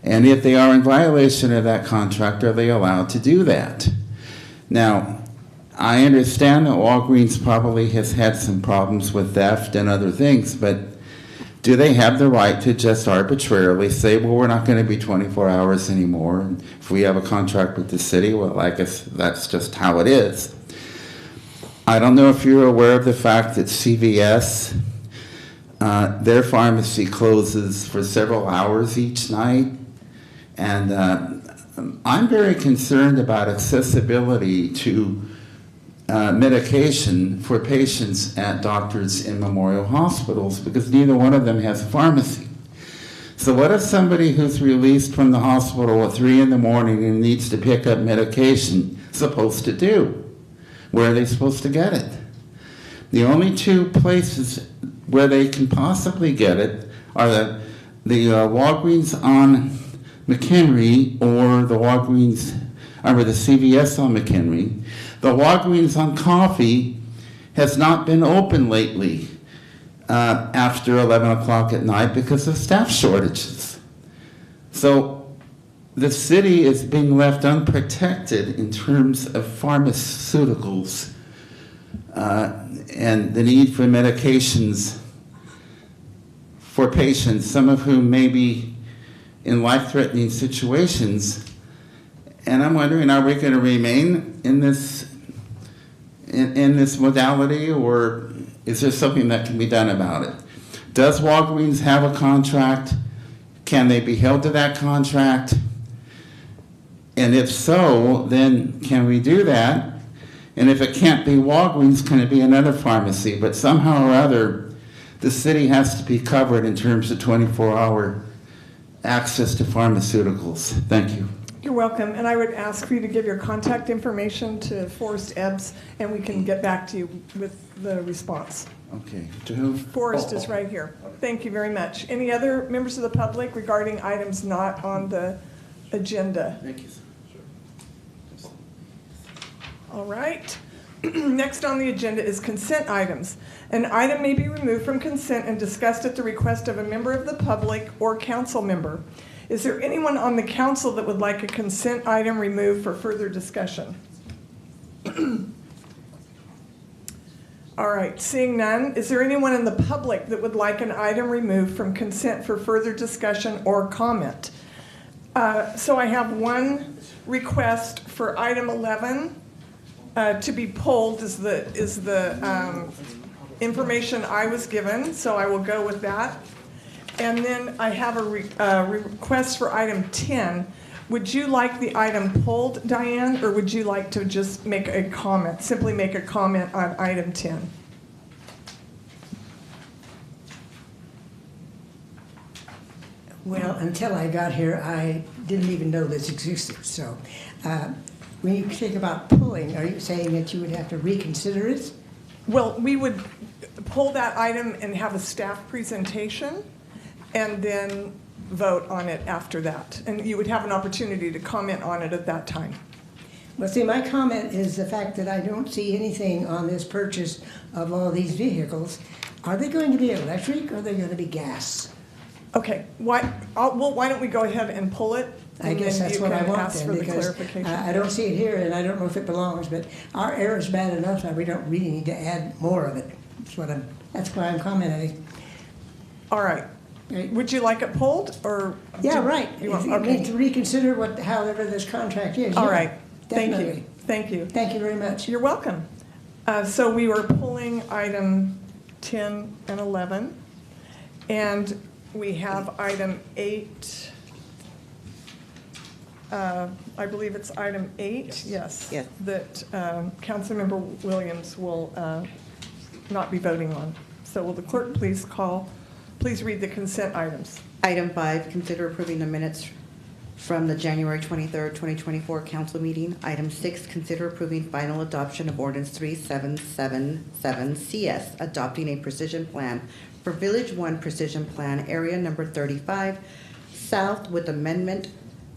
And if they are in violation of that contract, are they allowed to do that? Now, I understand that Walgreens probably has had some problems with theft and other things, but do they have the right to just arbitrarily say, well, we're not going to be 24 hours anymore? And if we have a contract with the city, well, I guess that's just how it is. I don't know if you're aware of the fact that CVS, their pharmacy closes for several hours each night. And I'm very concerned about accessibility to medication for patients at doctors and memorial hospitals because neither one of them has a pharmacy. So what is somebody who's released from the hospital at 3 in the morning and needs to pick up medication supposed to do? Where are they supposed to get it? The only two places where they can possibly get it are the Walgreens on McHenry or the CVS on McHenry. The Walgreens on Coffee has not been open lately after 11 o'clock at night because of staff shortages. So the city is being left unprotected in terms of pharmaceuticals and the need for medications for patients, some of whom may be in life-threatening situations. And I'm wondering, are we going to remain in this modality, or is there something that can be done about it? Does Walgreens have a contract? Can they be held to that contract? And if so, then can we do that? And if it can't be Walgreens, can it be another pharmacy? But somehow or other, the city has to be covered in terms of 24-hour access to pharmaceuticals. Thank you. You're welcome. And I would ask for you to give your contact information to Forrest Ebbs, and we can get back to you with the response. Okay. To whom? Forrest is right here. Thank you very much. Any other members of the public regarding items not on the agenda? Thank you, sir. All right. Next on the agenda is consent items. An item may be removed from consent and discussed at the request of a member of the public or council member. Is there anyone on the council that would like a consent item removed for further discussion? All right, seeing none, is there anyone in the public that would like an item removed from consent for further discussion or comment? So I have one request for item 11 to be pulled is the information I was given, so I will go with that. And then I have a request for item 10. Would you like the item pulled, Diane, or would you like to just make a comment, simply make a comment on item 10? Well, until I got here, I didn't even know this existed. So when you think about pulling, are you saying that you would have to reconsider it? Well, we would pull that item and have a staff presentation and then vote on it after that. And you would have an opportunity to comment on it at that time. Well, see, my comment is the fact that I don't see anything on this purchase of all these vehicles. Are they going to be electric or are they going to be gas? Okay, why don't we go ahead and pull it I guess then that's you what I can want ask then, for the because clarification. I don't see it here, and I don't know if it belongs, but our error is bad enough that we don't really need to add more of it. That's why I'm commenting. All right. Would you like it pulled, or? Yeah, right. You want, You okay. need to reconsider however this contract is. All Yeah, right. Thank definitely. you. Thank you. Thank you very much. You're welcome. So we were pulling item 10 and 11, and we have item 8. I believe it's item 8, yes. Yes. That Councilmember Williams will not be voting on. So will the clerk please read the consent items. Item 5, consider approving the minutes from the January 23rd, 2024 council meeting. Item 6, consider approving final adoption of ordinance 3777 CS, adopting a precision plan for Village 1 Precision Plan, area number 35, south, with amendment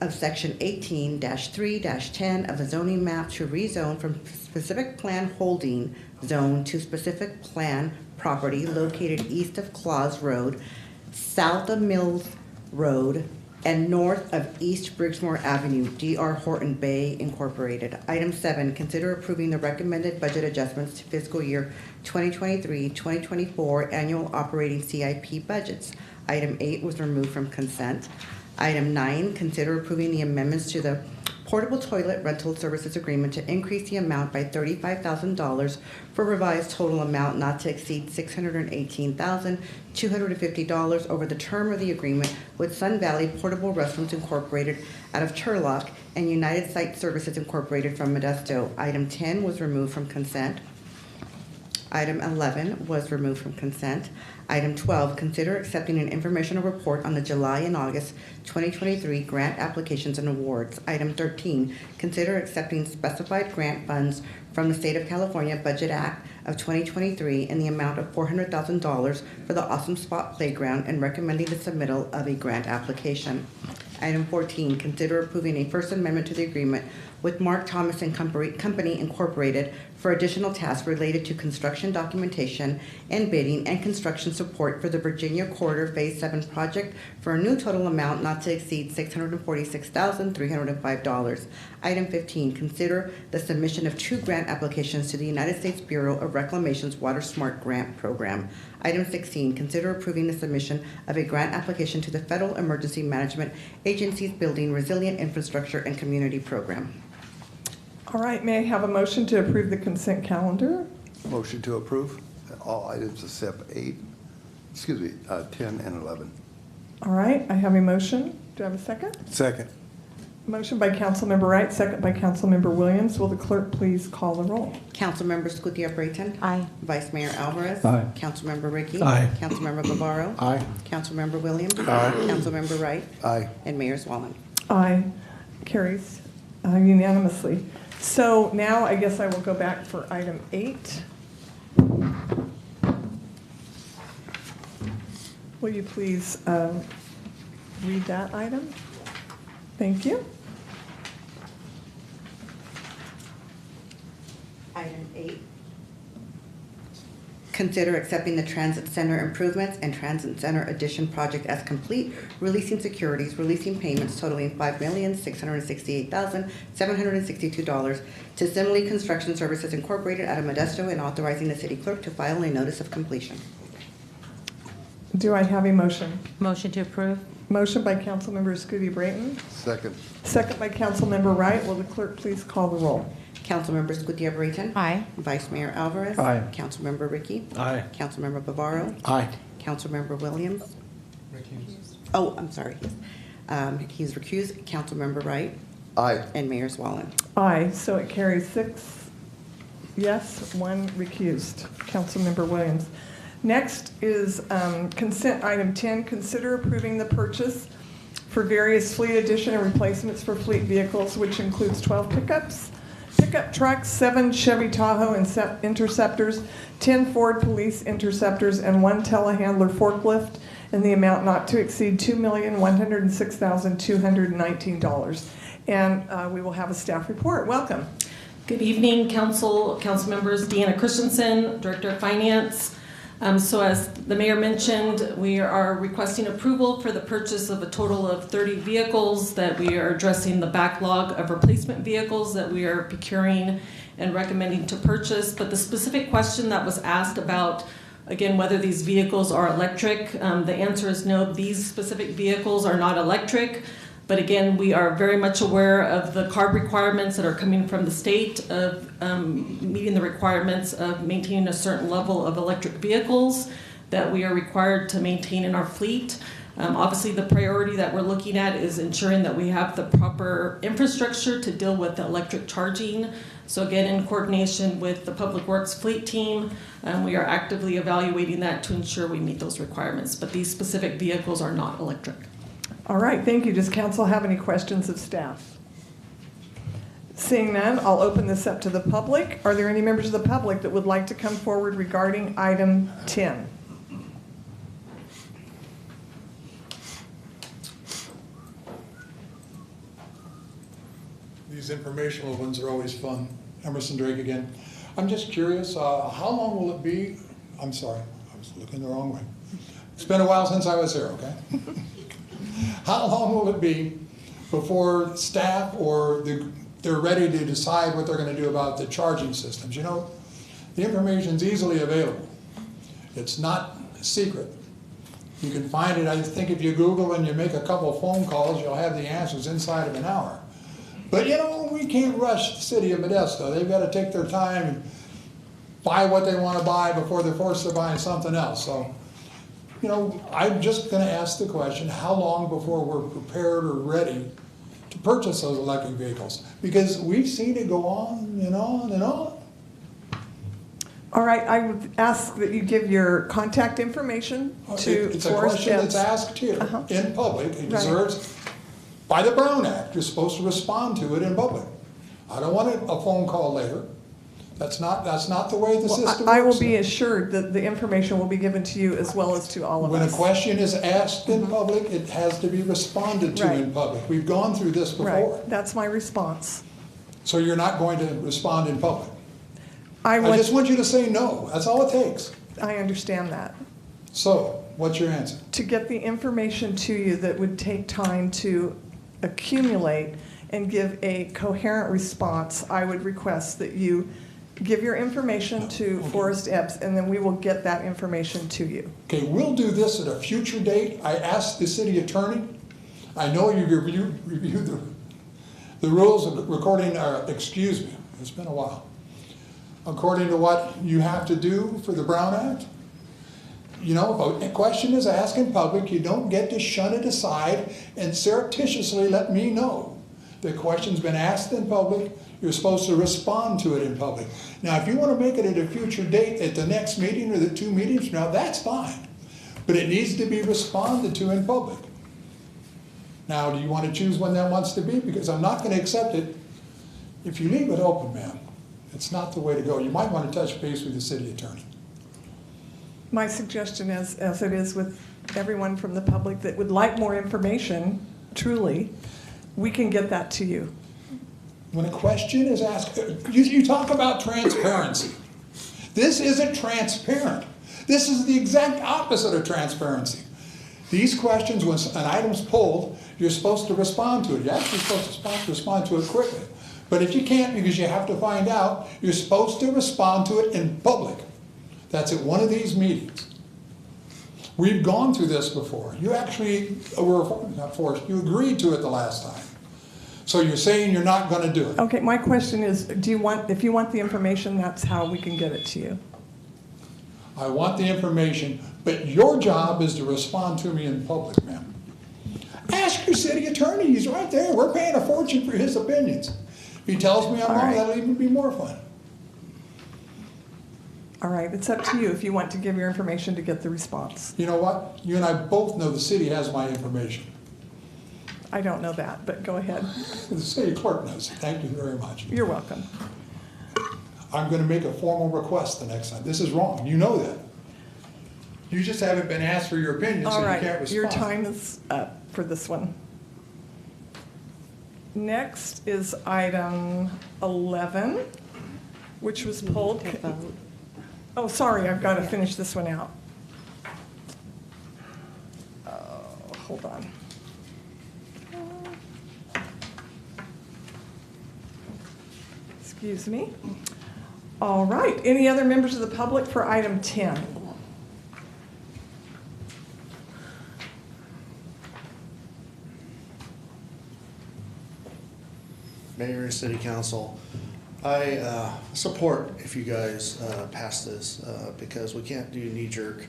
of section 18-3-10 of the zoning map to rezone from specific plan holding zone to specific plan property located east of Claus Road, south of Mills Road, and north of East Briggsmore Avenue, D.R. Horton Bay Incorporated. Item 7, consider approving the recommended budget adjustments to fiscal year 2023-2024 annual operating CIP budgets. Item 8 was removed from consent. Item 9, consider approving the amendments to the portable toilet rental services agreement to increase the amount by $35,000 for revised total amount not to exceed $618,250 over the term of the agreement with Sun Valley Portable Restrooms Incorporated out of Turlock and United Site Services Incorporated from Modesto. Item 10 was removed from consent. Item 11 was removed from consent. Item 12, consider accepting an informational report on the July and August 2023 grant applications and awards. Item 13, consider accepting specified grant funds from the State of California Budget Act of 2023 in the amount of $400,000 for the Awesome Spot Playground and recommending the submittal of a grant application. Item 14, consider approving a First Amendment to the agreement with Mark Thomas and Company Incorporated for additional tasks related to construction documentation and bidding and construction support for the Virginia Corridor Phase 7 project for a new total amount not to exceed $646,305. Item 15, consider the submission of 2 grant applications to the United States Bureau of Reclamation's Water Smart Grant Program. Item 16, consider approving the submission of a grant application to the Federal Emergency Management Agency's Building Resilient Infrastructure and Community Program. All right, may I have a motion to approve the consent calendar? Motion to approve all items except 10 and 11. All right, I have a motion. Do I have a second? Second. Motion by Councilmember Wright, second by Councilmember Williams. Will the clerk please call the roll? Councilmember Scutia-Brayton. Aye. Vice Mayor Alvarez. Aye. Councilmember Ricky. Aye. Councilmember Bavaro. Aye. Councilmember Williams. Aye. Councilmember Wright. Aye. And Mayor Swallen. Aye. Carries unanimously. So now I guess I will go back for item 8. Will you please read that item? Thank you. Item 8. Consider accepting the Transit Center improvements and Transit Center addition project as complete, releasing securities, releasing payments totaling $5,668,762 to Simile Construction Services Incorporated out of Modesto and authorizing the city clerk to file a notice of completion. Do I have a motion? Motion to approve. Motion by Councilmember Scutia-Brayton. Second. Second by Councilmember Wright. Will the clerk please call the roll? Councilmember Scutia-Brayton. Aye. Vice Mayor Alvarez. Aye. Councilmember Ricky. Aye. Councilmember Bavaro. Aye. Councilmember Williams. Oh, I'm sorry. He's recused. Councilmember Wright. Aye. And Mayor Swallen. Aye. So it carries 6 yes, 1 recused. Councilmember Williams. Next is consent item 10. Consider approving the purchase for various fleet addition and replacements for fleet vehicles, which includes 12 pickups, pickup trucks, 7 Chevy Tahoe Interceptors, 10 Ford Police Interceptors, and 1 telehandler forklift in the amount not to exceed $2,106,219. And we will have a staff report. Welcome. Good evening, council members. Deanna Christensen, Director of Finance. So as the mayor mentioned, we are requesting approval for the purchase of a total of 30 vehicles, that we are addressing the backlog of replacement vehicles that we are procuring and recommending to purchase. But the specific question that was asked about, again, whether these vehicles are electric, the answer is no, these specific vehicles are not electric. But again, we are very much aware of the CARB requirements that are coming from the state of meeting the requirements of maintaining a certain level of electric vehicles that we are required to maintain in our fleet. Obviously, the priority that we're looking at is ensuring that we have the proper infrastructure to deal with the electric charging. So again, in coordination with the Public Works Fleet Team, we are actively evaluating that to ensure we meet those requirements. But these specific vehicles are not electric. All right, thank you. Does council have any questions of staff? Seeing none, I'll open this up to the public. Are there any members of the public that would like to come forward regarding item 10? These informational ones are always fun. Emerson Drake again. I'm just curious, how long will it be? I'm sorry, I was looking the wrong way. It's been a while since I was here, okay? How long will it be before staff or they're ready to decide what they're going to do about the charging systems? You know, the information's easily available. It's not secret. You can find it, I think if you Google and you make a couple of phone calls, you'll have the answers inside of an hour. But you know, we can't rush the City of Modesto. They've got to take their time and buy what they want to buy before they're forced to buy something else. So, you know, I'm just going to ask the question, how long before we're prepared or ready to purchase those electric vehicles? Because we've seen it go on and on and on. All right, I would ask that you give your contact information to It's a question that's asked here in public. It deserves, by the Brown Act, you're supposed to respond to it in public. I don't want a phone call later. That's not the way the system works. I will be assured that the information will be given to you as well as to all of us. When a question is asked in public, it has to be responded to in public. We've gone through this before. Right, that's my response. So you're not going to respond in public? I just want you to say no. That's all it takes. I understand that. So, what's your answer? To get the information to you that would take time to accumulate and give a coherent response, I would request that you give your information to Forrest Epps, and then we will get that information to you. Okay, we'll do this at a future date. I asked the city attorney. I know you've reviewed the rules of recording, excuse me, it's been a while. According to what you have to do for the Brown Act, you know, if a question is asked in public, you don't get to shun it aside and surreptitiously let me know. The question's been asked in public, you're supposed to respond to it in public. Now, if you want to make it at a future date, at the next meeting or the 2 meetings from now, that's fine. But it needs to be responded to in public. Now, do you want to choose when that wants to be? Because I'm not going to accept it if you leave it open, ma'am. It's not the way to go. You might want to touch base with the city attorney. My suggestion, as it is with everyone from the public that would like more information, truly, we can get that to you. When a question is asked, you talk about transparency. This isn't transparent. This is the exact opposite of transparency. These questions, when an item's pulled, you're supposed to respond to it. You're actually supposed to respond to it quickly. But if you can't because you have to find out, you're supposed to respond to it in public. That's at one of these meetings. We've gone through this before. You actually were not forced. You agreed to it the last time. So you're saying you're not going to do it. Okay, my question is, if you want the information, that's how we can get it to you. I want the information, but your job is to respond to me in public, ma'am. Ask your city attorney. He's right there. We're paying a fortune for his opinions. If he tells me I'm wrong, that'll even be more fun. All right, it's up to you if you want to give your information to get the response. You know what? You and I both know the city has my information. I don't know that, but go ahead. The city clerk knows. Thank you very much. You're welcome. I'm going to make a formal request the next time. This is wrong. You know that. You just haven't been asked for your opinion, so you can't respond. Your time is up for this one. Next is item 11, which was pulled. Oh, sorry, I've got to finish this one out. Hold on. Excuse me. All right, any other members of the public for item 10? Mayor, City Council, I support if you guys pass this because we can't do knee-jerk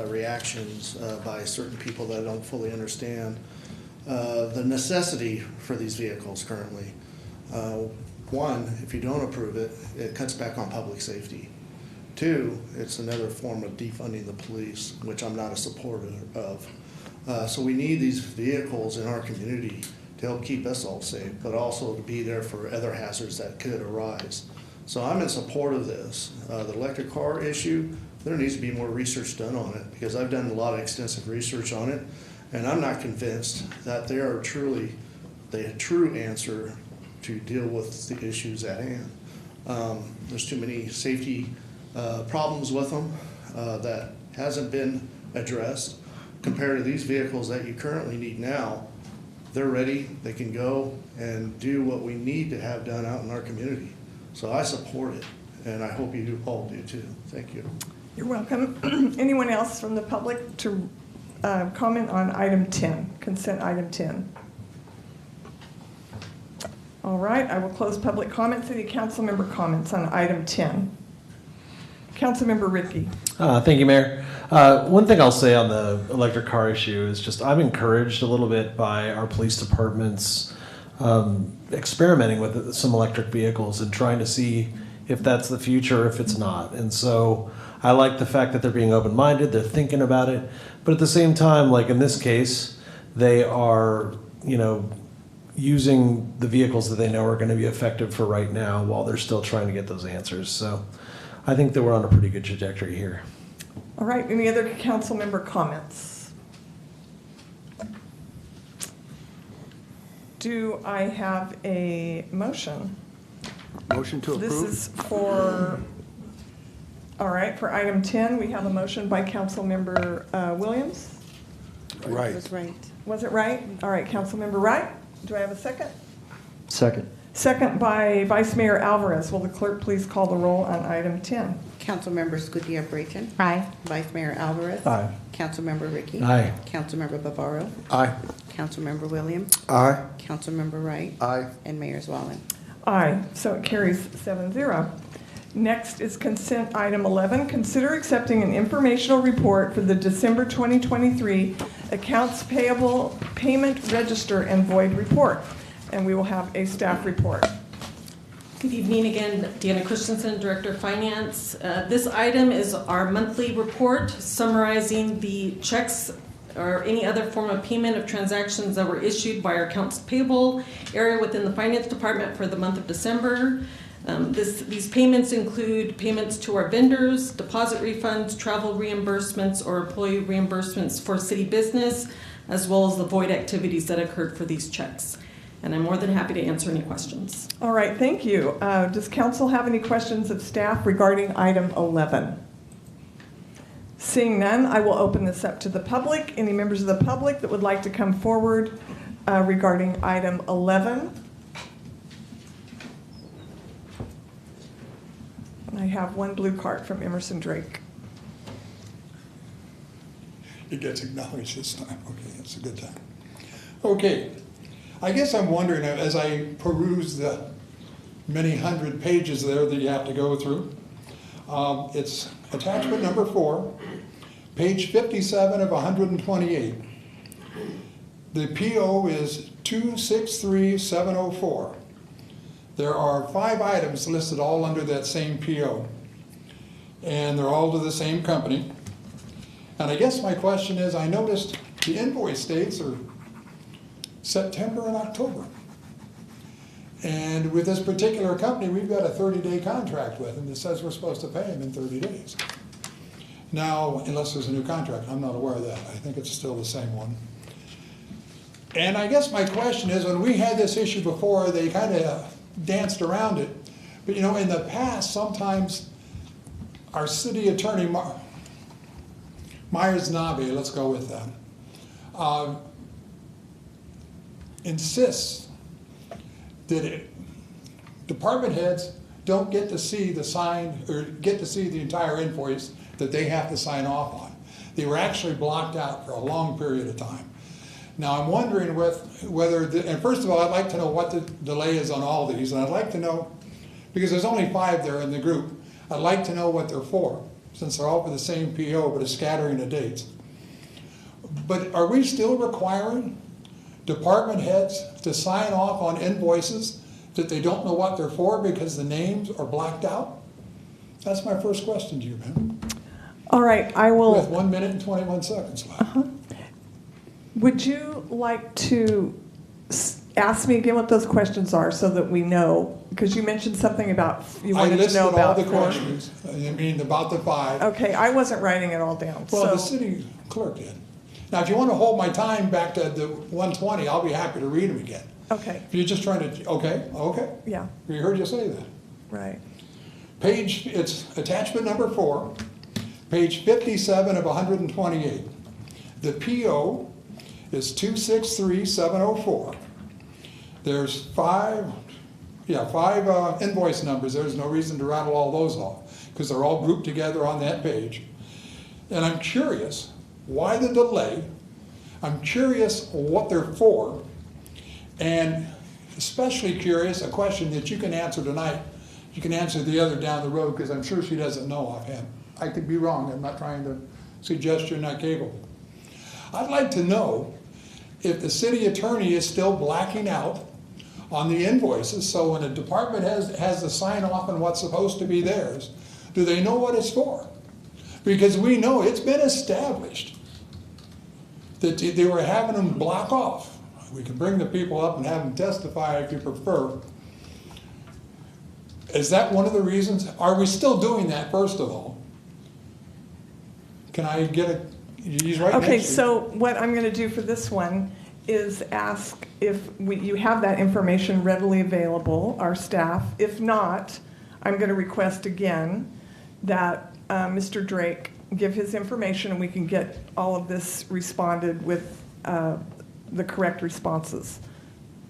reactions by certain people that don't fully understand the necessity for these vehicles currently. One, if you don't approve it, it cuts back on public safety. Two, it's another form of defunding the police, which I'm not a supporter of. So we need these vehicles in our community to help keep us all safe, but also to be there for other hazards that could arise. So I'm in support of this. The electric car issue, there needs to be more research done on it because I've done a lot of extensive research on it, and I'm not convinced that they are truly the true answer to deal with the issues at hand. There's too many safety problems with them that hasn't been addressed compared to these vehicles that you currently need now. They're ready, they can go and do what we need to have done out in our community. So I support it, and I hope you all do too. Thank you. You're welcome. Anyone else from the public to comment on item 10, consent item 10? All right, I will close public comment. City Council member comments on item 10. Councilmember Ricky. Thank you, Mayor. One thing I'll say on the electric car issue is just I'm encouraged a little bit by our police departments experimenting with some electric vehicles and trying to see if that's the future or if it's not. And so I like the fact that they're being open-minded, they're thinking about it, but at the same time, like in this case, they are, using the vehicles that they know are going to be effective for right now while they're still trying to get those answers. So I think that we're on a pretty good trajectory here. All right, any other council member comments? Do I have a motion? Motion to approve? This is for, all right, for item 10, we have a motion by Councilmember Williams. Right. That's right. Was it right? All right, Councilmember Wright. Do I have a second? Second. Second by Vice Mayor Alvarez. Will the clerk please call the roll on item 10? Councilmember Gutierrez-Brayton. Aye. Vice Mayor Alvarez. Aye. Councilmember Ricky. Aye. Councilmember Bavaro. Aye. Councilmember Williams. Aye. Councilmember Wright. Aye. And Mayor Zwallen. Aye, so it carries 7-0. Next is consent item 11. Consider accepting an informational report for the December 2023 Accounts Payable Payment Register and Void Report. And we will have a staff report. Good evening again, Deanna Christensen, Director of Finance. This item is our monthly report summarizing the checks or any other form of payment of transactions that were issued by our accounts payable area within the Finance Department for the month of December. These payments include payments to our vendors, deposit refunds, travel reimbursements, or employee reimbursements for city business, as well as the void activities that occurred for these checks. And I'm more than happy to answer any questions. All right, thank you. Does council have any questions of staff regarding item 11? Seeing none, I will open this up to the public. Any members of the public that would like to come forward regarding item 11? And I have one blue card from Emerson Drake. It gets acknowledged this time. Okay, that's a good time. Okay, I guess I'm wondering, as I peruse the many hundred pages there that you have to go through, it's attachment number 4, page 57 of 128. The PO is 263704. There are 5 items listed all under that same PO, and they're all to the same company. And I guess my question is, I noticed the invoice dates are September and October. And with this particular company, we've got a 30-day contract with them that says we're supposed to pay them in 30 days. Now, unless there's a new contract, I'm not aware of that. I think it's still the same one. And I guess my question is, when we had this issue before, they kind of danced around it. But in the past, sometimes our city attorney, Myers-Navi, let's go with that, insists that department heads don't get to see the signed, or get to see the entire invoice that they have to sign off on. They were actually blocked out for a long period of time. Now, I'm wondering whether, and first of all, I'd like to know what the delay is on all these, and I'd like to know, because there's only 5 there in the group, I'd like to know what they're for, since they're all for the same PO, but a scattering of dates. But are we still requiring department heads to sign off on invoices that they don't know what they're for because the names are blacked out? That's my first question to you, ma'am. All right, I will. With 1 minute and 21 seconds left. Would you like to ask me again what those questions are so that we know? Because you mentioned something about you wanted to know about all the questions. I mean, about the 5. Okay, I wasn't writing it all down. Well, so. the city clerk did. Now, if you want to hold my time back to the 1:20, I'll be happy to read them again. Okay. If you're just trying to, okay. Yeah. We heard you say that. Right. Page, it's attachment number 4, page 57 of 128. The PO is 263704. There's 5 invoice numbers. There's no reason to rattle all those off because they're all grouped together on that page. And I'm curious why the delay. I'm curious what they're for. And especially curious, a question that you can answer tonight. You can answer the other down the road because I'm sure she doesn't know offhand. I could be wrong. I'm not trying to suggest you're not capable. I'd like to know if the city attorney is still blacking out on the invoices, so when a department has to sign off on what's supposed to be theirs, do they know what it's for? Because we know it's been established that they were having them block off. We can bring the people up and have them testify if you prefer. Is that one of the reasons? Are we still doing that, first of all? Can I get a, he's right Okay, next to so what I'm going to do for this one is ask if you have that information readily available, our staff. If not, I'm going to request again that Mr. Drake give his information and we can get all of this responded with the correct responses.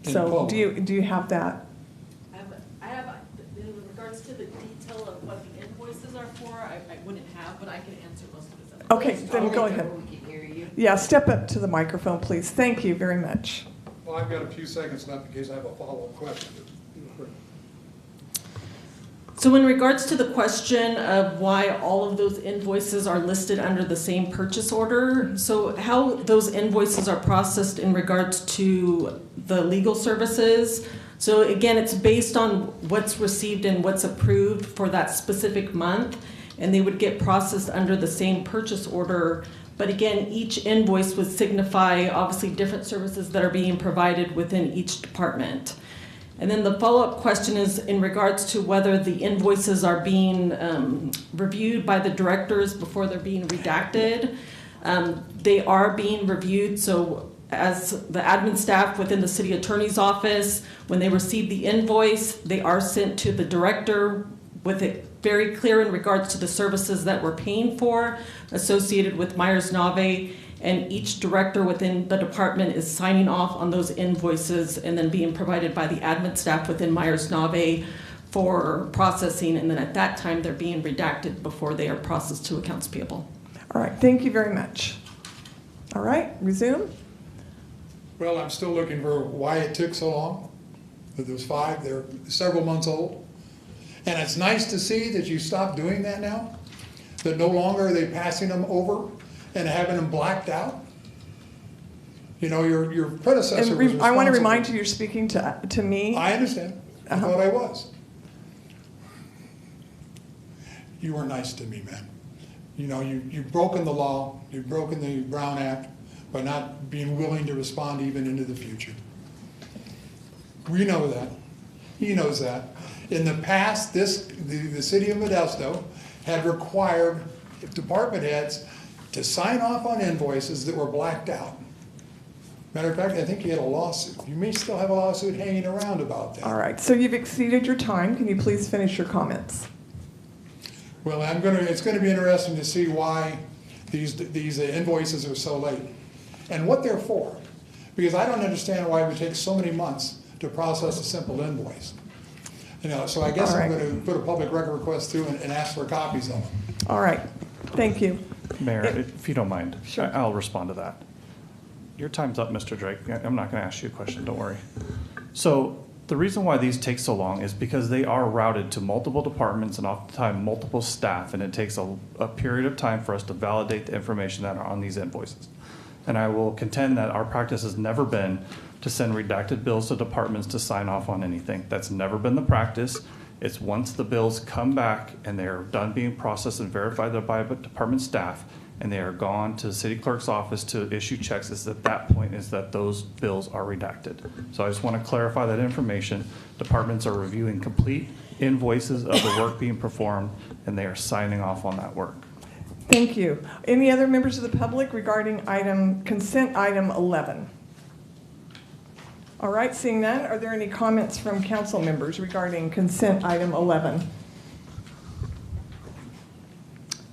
So do you have that? I have, in regards to the detail of what the invoices are for, I wouldn't have, but I can answer most of it. Okay, then go ahead. Yeah, step up to the microphone, please. Thank you very much. Well, I've got a few seconds left in case I have a follow-up question. So in regards to the question of why all of those invoices are listed under the same purchase order, so how those invoices are processed in regards to the legal services. So again, it's based on what's received and what's approved for that specific month, and they would get processed under the same purchase order. But again, each invoice would signify obviously different services that are being provided within each department. And then the follow-up question is in regards to whether the invoices are being reviewed by the directors before they're being redacted. They are being reviewed, so as the admin staff within the city attorney's office, when they receive the invoice, they are sent to the director with it very clear in regards to the services that we're paying for associated with Myers-Navi. And each director within the department is signing off on those invoices and then being provided by the admin staff within Myers-Navi for processing. And then at that time, they're being redacted before they are processed to accounts payable. All right, thank you very much. All right, resume. Well, I'm still looking for why it took so long. There's 5, they're several months old. And it's nice to see that you stopped doing that now, that no longer are they passing them over and having them blacked out. You know, your predecessor was responsible. I want to remind you, you're speaking to me. I understand. I thought I was. You were nice to me, man. You know, you've broken the law, you've broken the Brown Act by not being willing to respond even into the future. We know that. He knows that. In the past, the City of Modesto had required department heads to sign off on invoices that were blacked out. Matter of fact, I think you had a lawsuit. You may still have a lawsuit hanging around about that. All right, so you've exceeded your time. Can you please finish your comments? Well, it's gonna be interesting to see why these invoices are so late and what they're for. Because I don't understand why it would take so many months to process a simple invoice. You know, so I guess I'm gonna put a public record request through and ask for copies of them. All right, thank you. Mayor, if you don't mind, Sure. I'll respond to that. Your time's up, Mr. Drake. I'm not going to ask you a question, don't worry. So the reason why these take so long is because they are routed to multiple departments and oftentimes multiple staff, and it takes a period of time for us to validate the information that are on these invoices. And I will contend that our practice has never been to send redacted bills to departments to sign off on anything. That's never been the practice. It's once the bills come back and they are done being processed and verified by department staff, and they are gone to the city clerk's office to issue checks, is at that point is that those bills are redacted. So I just want to clarify that information. Departments are reviewing complete invoices of the work being performed, and they are signing off on that work. Thank you. Any other members of the public regarding consent item 11? All right, seeing none, are there any comments from council members regarding consent item 11?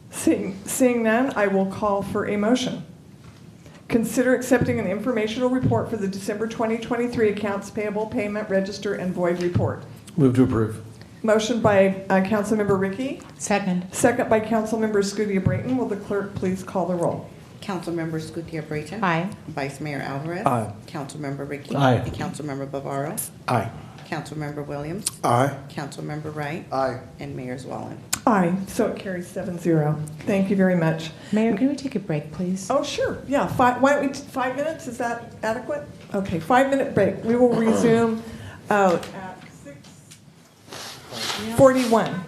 Seeing none, I will call for a motion. Consider accepting an informational report for the December 2023 accounts payable payment register and void report. Move to approve. Motion by Councilmember Ricky. Second. Second by Councilmember Scudia Brayton. Will the clerk please call the roll? Councilmember Scudia Brayton. Aye. Vice Mayor Alvarez. Aye. Councilmember Ricky. Aye. And Councilmember Bavaro. Aye. Councilmember Williams. Aye. Councilmember Wright. Aye. And Mayor Zwallen. Aye, so it carries 7-0. Thank you very much. Mayor, can we take a break, please? Oh, sure, yeah, why don't we, 5 minutes, is that adequate? Okay, 5-minute break. We will resume at 6:41.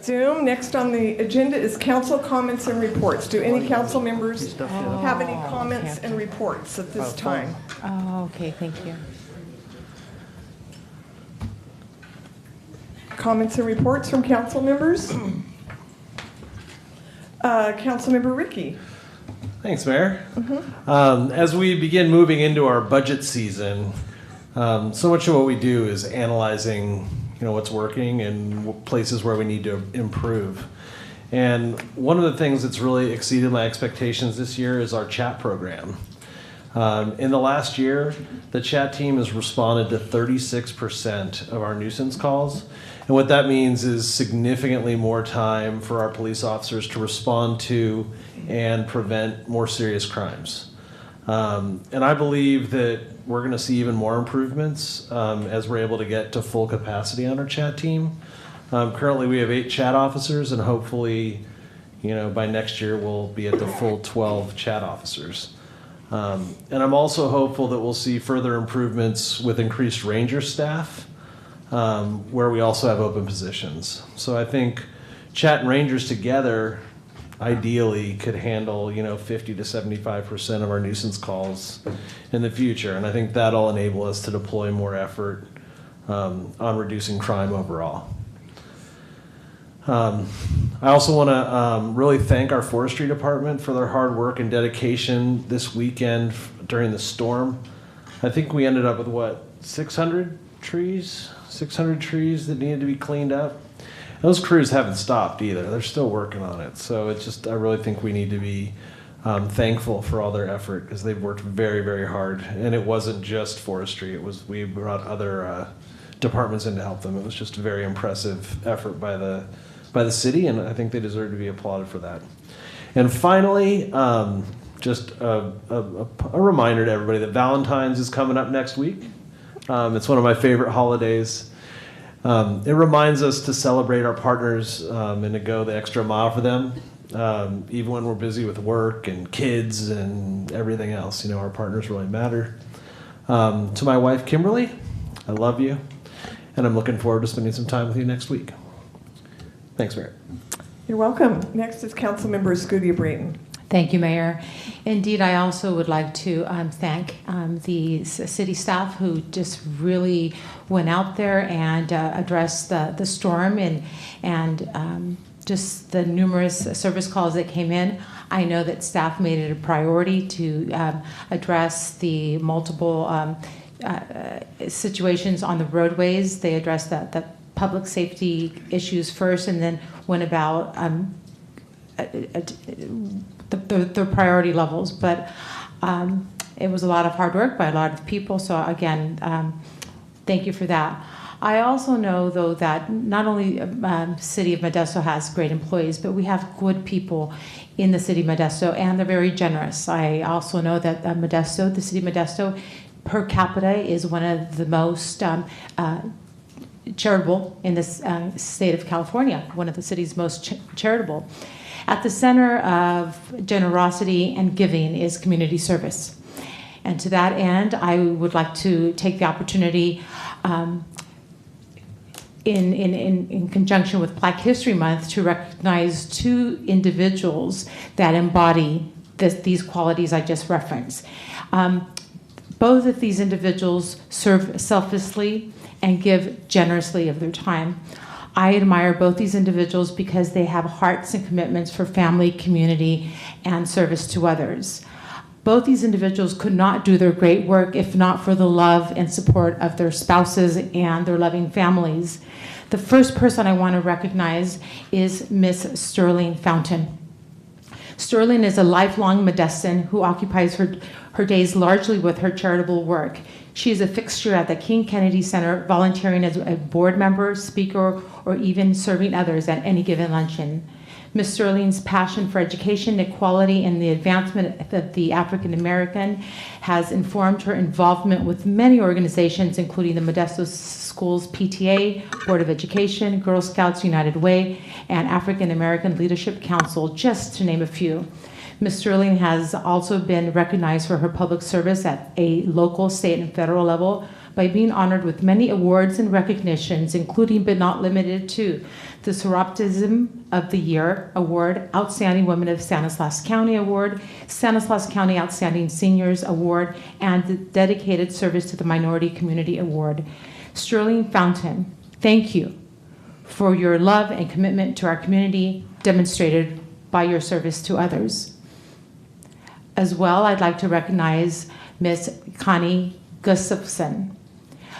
Zoom. Next on the agenda is council comments and reports. Do any council members have any comments and reports at this time? Oh, okay, thank you. Comments and reports from council members? Councilmember Ricky. Thanks, Mayor. As we begin moving into our budget season, so much of what we do is analyzing, what's working and places where we need to improve. And one of the things that's really exceeded my expectations this year is our chat program. In the last year, the chat team has responded to 36% of our nuisance calls. And what that means is significantly more time for our police officers to respond to and prevent more serious crimes. And I believe that we're going to see even more improvements as we're able to get to full capacity on our chat team. Currently, we have 8 chat officers, and hopefully, by next year, we'll be at the full 12 chat officers. And I'm also hopeful that we'll see further improvements with increased ranger staff, where we also have open positions. So I think chat and rangers together ideally could handle 50 to 75% of our nuisance calls in the future, and I think that'll enable us to deploy more effort on reducing crime overall. I also want to really thank our forestry department for their hard work and dedication this weekend during the storm. I think we ended up with 600 trees that needed to be cleaned up. Those crews haven't stopped either. They're still working on it. So I really think we need to be thankful for all their effort, because they've worked very, very hard. And it wasn't just forestry. We brought other departments in to help them. It was just a very impressive effort by the city, and I think they deserve to be applauded for that. And finally, just a reminder to everybody that Valentine's is coming up next week. It's one of my favorite holidays. It reminds us to celebrate our partners and to go the extra mile for them, even when we're busy with work and kids and everything else. Our partners really matter. To my wife, Kimberly, I love you, and I'm looking forward to spending some time with you next week. Thanks, Mayor. You're welcome. Next is Councilmember Scudia Brayton. Thank you, Mayor. Indeed, I also would like to thank the city staff who just really went out there and addressed the storm and just the numerous service calls that came in. I know that staff made it a priority to address the multiple situations on the roadways. They addressed the public safety issues first, and then went about the priority levels. But it was a lot of hard work by a lot of people. So again, thank you for that. I also know, though, that not only City of Modesto has great employees, but we have good people in the City of Modesto, and they're very generous. I also know that the City of Modesto, per capita, is one of the most charitable in this state of California, one of the city's most charitable. At the center of generosity and giving is community service. And to that end, I would like to take the opportunity in conjunction with Black History Month to recognize 2 individuals that embody these qualities I just referenced. Both of these individuals serve selflessly and give generously of their time. I admire both these individuals because they have hearts and commitments for family, community, and service to others. Both these individuals could not do their great work if not for the love and support of their spouses and their loving families. The first person I want to recognize is Miss Sterling Fountain. Sterling is a lifelong Modestoan who occupies her days largely with her charitable work. She is a fixture at the King Kennedy Center, volunteering as a board member, speaker, or even serving others at any given luncheon. Ms. Sterling's passion for education, equality, and the advancement of the African American has informed her involvement with many organizations, including the Modesto Schools PTA, Board of Education, Girl Scouts United Way, and African American Leadership Council, just to name a few. Ms. Sterling has also been recognized for her public service at a local, state, and federal level by being honored with many awards and recognitions, including but not limited to the Soroptism of the Year Award, Outstanding Women of Stanislaus County Award, Stanislaus County Outstanding Seniors Award, and the Dedicated Service to the Minority Community Award. Sterling Fountain, thank you for your love and commitment to our community demonstrated by your service to others. As well, I'd like to recognize Ms. Connie Gustafson.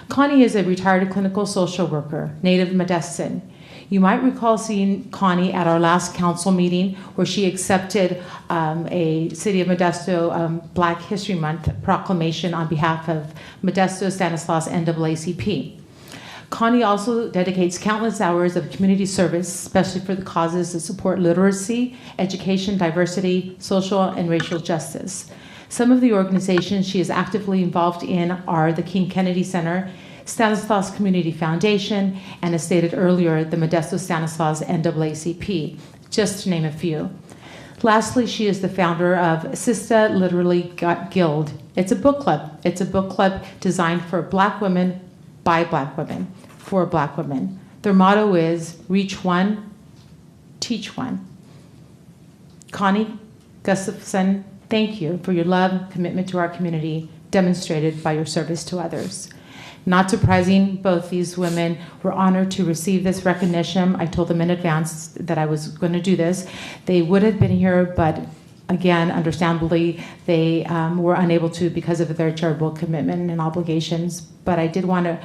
Connie is a retired clinical social worker, native Modesto. You might recall seeing Connie at our last council meeting where she accepted a City of Modesto Black History Month proclamation on behalf of Modesto Stanislaus NAACP. Connie also dedicates countless hours of community service, especially for the causes that support literacy, education, diversity, social, and racial justice. Some of the organizations she is actively involved in are the King Kennedy Center, Stanislaus Community Foundation, and as stated earlier, the Modesto Stanislaus NAACP, just to name a few. Lastly, she is the founder of Sista Literally Guild. It's a book club. It's a book club designed for Black women, by Black women, for Black women. Their motto is reach one, teach one. Connie Gustafson, thank you for your love, commitment to our community, demonstrated by your service to others. Not surprising, both these women were honored to receive this recognition. I told them in advance that I was going to do this. They would have been here, but again, understandably, they were unable to because of their charitable commitment and obligations. But I did want to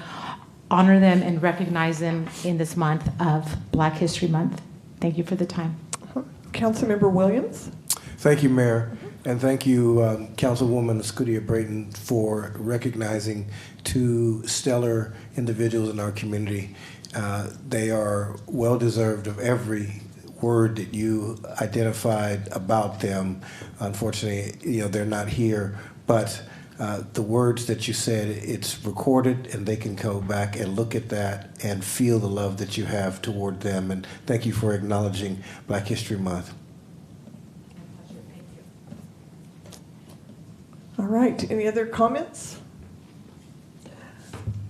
honor them and recognize them in this month of Black History Month. Thank you for the time. Councilmember Williams. Thank you, Mayor. And thank you, Councilwoman Escudia Brayton, for recognizing two stellar individuals in our community. They are well-deserved of every word that you identified about them. Unfortunately, they're not here, but the words that you said, it's recorded, and they can go back and look at that and feel the love that you have toward them. And thank you for acknowledging Black History Month. All right, any other comments?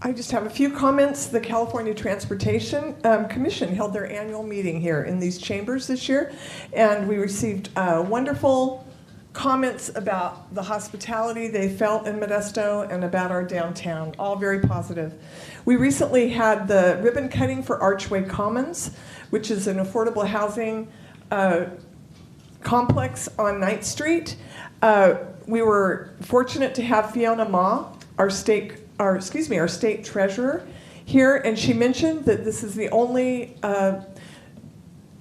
I just have a few comments. The California Transportation Commission held their annual meeting here in these chambers this year, and we received wonderful comments about the hospitality they felt in Modesto and about our downtown, all very positive. We recently had the ribbon cutting for Archway Commons, which is an affordable housing complex on 9th Street. We were fortunate to have Fiona Ma, our state treasurer, here, and she mentioned that this is the only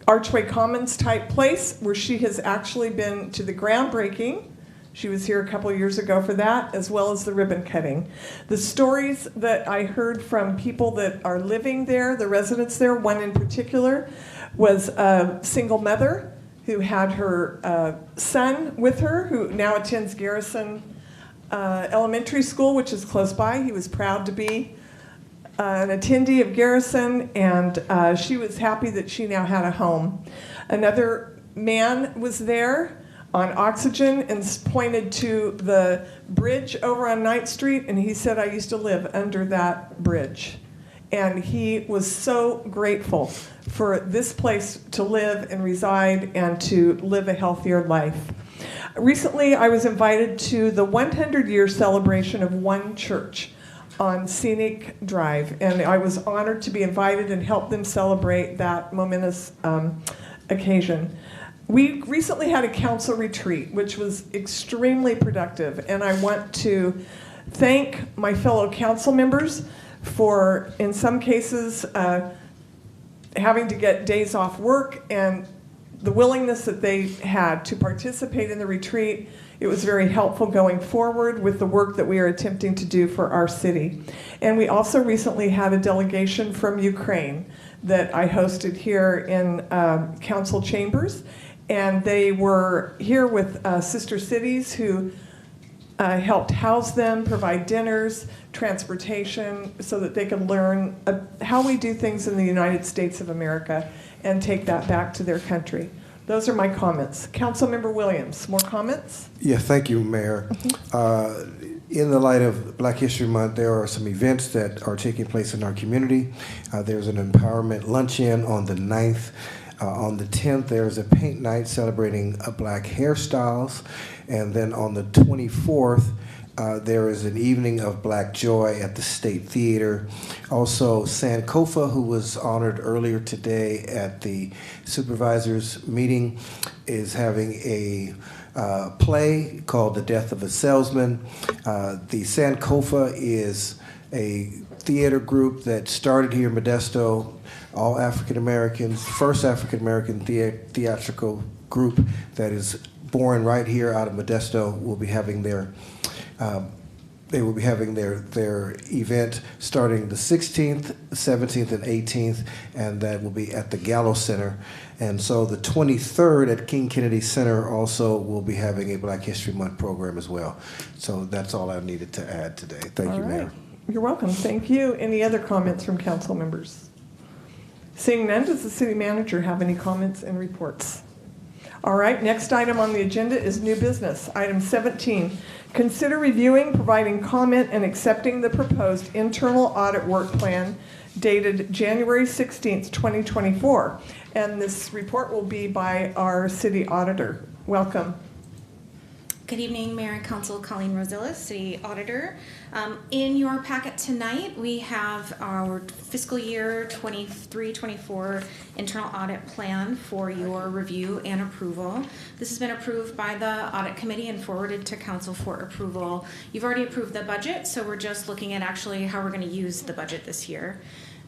Archway Commons type place where she has actually been to the groundbreaking. She was here a couple of years ago for that, as well as the ribbon cutting. The stories that I heard from people that are living there, the residents there, one in particular was a single mother who had her son with her, who now attends Garrison Elementary School, which is close by. He was proud to be an attendee of Garrison, and she was happy that she now had a home. Another man was there on oxygen and pointed to the bridge over on 9th Street, and he said, I used to live under that bridge. And he was so grateful for this place to live and reside and to live a healthier life. Recently, I was invited to the 100-year celebration of One Church on Scenic Drive, and I was honored to be invited and help them celebrate that momentous occasion. We recently had a council retreat, which was extremely productive, and I want to thank my fellow council members for, in some cases, having to get days off work and the willingness that they had to participate in the retreat. It was very helpful going forward with the work that we are attempting to do for our city. And we also recently had a delegation from Ukraine that I hosted here in council chambers. And they were here with sister cities who helped house them, provide dinners, transportation, so that they could learn how we do things in the United States of America and take that back to their country. Those are my comments. Councilmember Williams, more comments? Yeah, thank you, Mayor. In the light of Black History Month, there are some events that are taking place in our community. There's an empowerment luncheon on the 9th. On the 10th, there's a paint night celebrating Black hairstyles. And then on the 24th, there is an evening of Black joy at the State Theater. Also, Sankofa, who was honored earlier today at the supervisors meeting, is having a play called The Death of a Salesman. The Sankofa is a theater group that started here in Modesto, all African Americans, first African American theatrical group that is born right here out of Modesto. Will be having their their event starting the 16th, 17th, and 18th, and that will be at the Gallo Center. And so the 23rd at King Kennedy Center also will be having a Black History Month program as well. So that's all I needed to add today. Thank you, Mayor. You're welcome. Thank you. Any other comments from council members? Seeing none, does the city manager have any comments and reports? All right, next item on the agenda is new business. Item 17, consider reviewing, providing comment, and accepting the proposed internal audit work plan dated January 16th, 2024. And this report will be by our city auditor. Welcome. Good evening, Mayor and Council. Colleen Rosillas, City Auditor. In your packet tonight, we have our fiscal year 23-24 internal audit plan for your review and approval. This has been approved by the Audit Committee and forwarded to Council for approval. You've already approved the budget, so we're just looking at actually how we're going to use the budget this year.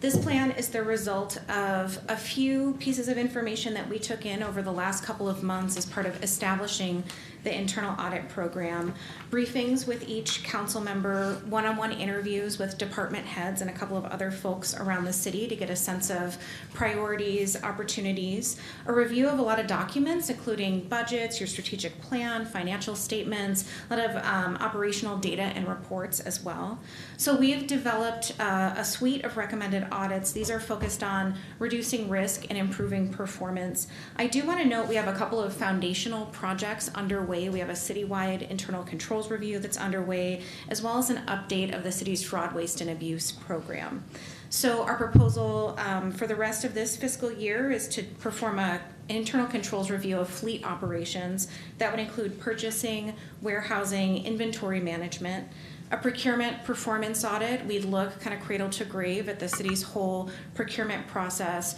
This plan is the result of a few pieces of information that we took in over the last couple of months as part of establishing the internal audit program, briefings with each council member, one-on-one interviews with department heads and a couple of other folks around the city to get a sense of priorities, opportunities, a review of a lot of documents, including budgets, your strategic plan, financial statements, a lot of operational data and reports as well. So we've developed a suite of recommended audits. These are focused on reducing risk and improving performance. I do want to note we have a couple of foundational projects underway. We have a citywide internal controls review that's underway, as well as an update of the city's fraud, waste, and abuse program. So our proposal for the rest of this fiscal year is to perform an internal controls review of fleet operations. That would include purchasing, warehousing, inventory management, a procurement performance audit. We'd look kind of cradle to grave at the city's whole procurement process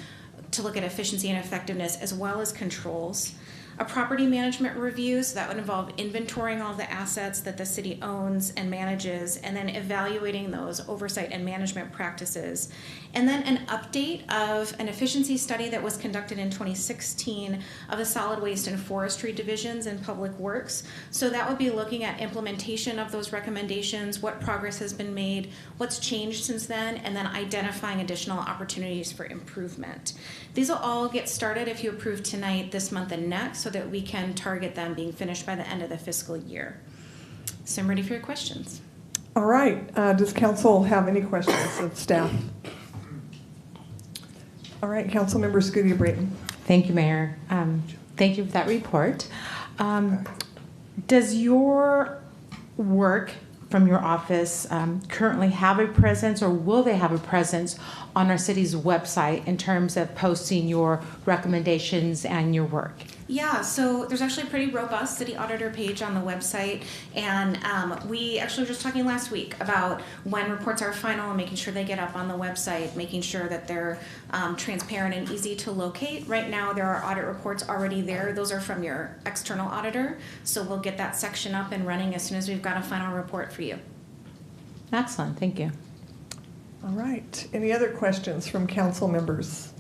to look at efficiency and effectiveness as well as controls. A property management review, so that would involve inventorying all the assets that the city owns and manages, and then evaluating those oversight and management practices. And then an update of an efficiency study that was conducted in 2016 of the solid waste and forestry divisions in Public Works. So that would be looking at implementation of those recommendations, what progress has been made, what's changed since then, and then identifying additional opportunities for improvement. These will all get started if you approve tonight, this month, and next, so that we can target them being finished by the end of the fiscal year. So I'm ready for your questions. All right. Does council have any questions of staff? All right, Councilmember Scudia Brayton. Thank you, Mayor. Thank you for that report. Does your work from your office currently have a presence, or will they have a presence on our city's website in terms of posting your recommendations and your work? Yeah, so there's actually a pretty robust city auditor page on the website, and we actually were just talking last week about when reports are final and making sure they get up on the website, making sure that they're transparent and easy to locate. Right now there are audit reports already there. Those are from your external auditor, so we'll get that section up and running as soon as we've got a final report for you. Excellent, thank you. All right, any other questions from council members?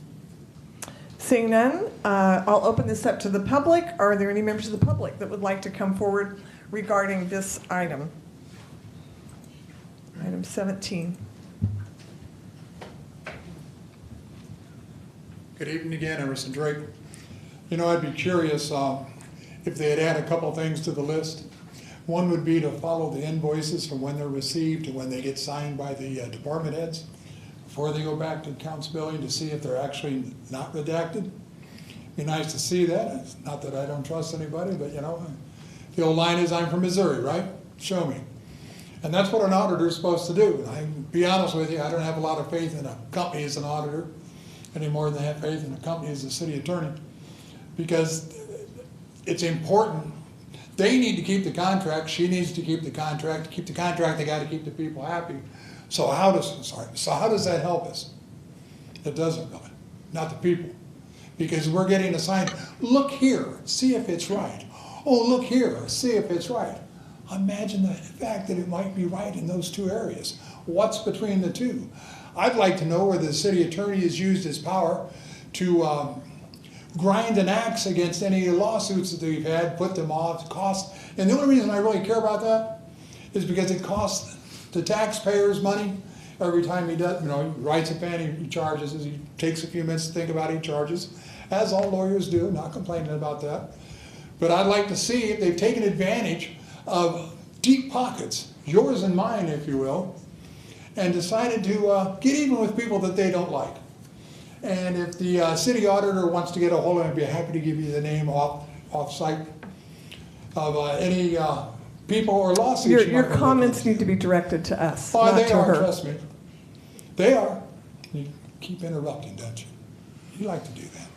Seeing none, I'll open this up to the public. Are there any members of the public that would like to come forward regarding this item? Item 17. Good evening again, Emerson Drake. You know, I'd be curious if they'd add a couple things to the list. One would be to follow the invoices from when they're received to when they get signed by the department heads before they go back to accounts billing to see if they're actually not redacted. Be nice to see that. It's not that I don't trust anybody, but the old line is, I'm from Missouri, right? Show me. And that's what an auditor is supposed to do. And I can be honest with you, I don't have a lot of faith in a company as an auditor any more than I have faith in a company as a city attorney, because it's important. They need to keep the contract. She needs to keep the contract. To keep the contract, they got to keep the people happy. So how does that help us? It doesn't really. Not the people. Because we're getting assigned, look here, see if it's right. Oh, look here, see if it's right. Imagine the fact that it might be right in those two areas. What's between the two? I'd like to know where the city attorney has used his power to grind an axe against any lawsuits that they've had, put them off, cost. And the only reason I really care about that is because it costs the taxpayers money every time he does, he writes a pen, he charges, he takes a few minutes to think about it, he charges, as all lawyers do, not complaining about that. But I'd like to see if they've taken advantage of deep pockets, yours and mine, if you will, and decided to get even with people that they don't like. And if the city auditor wants to get a hold of him, I'd be happy to give you the name off-site of any people or lawsuits. Your comments need to be directed to us, not to her. Trust me. They are. You keep interrupting, don't you? You like to do that.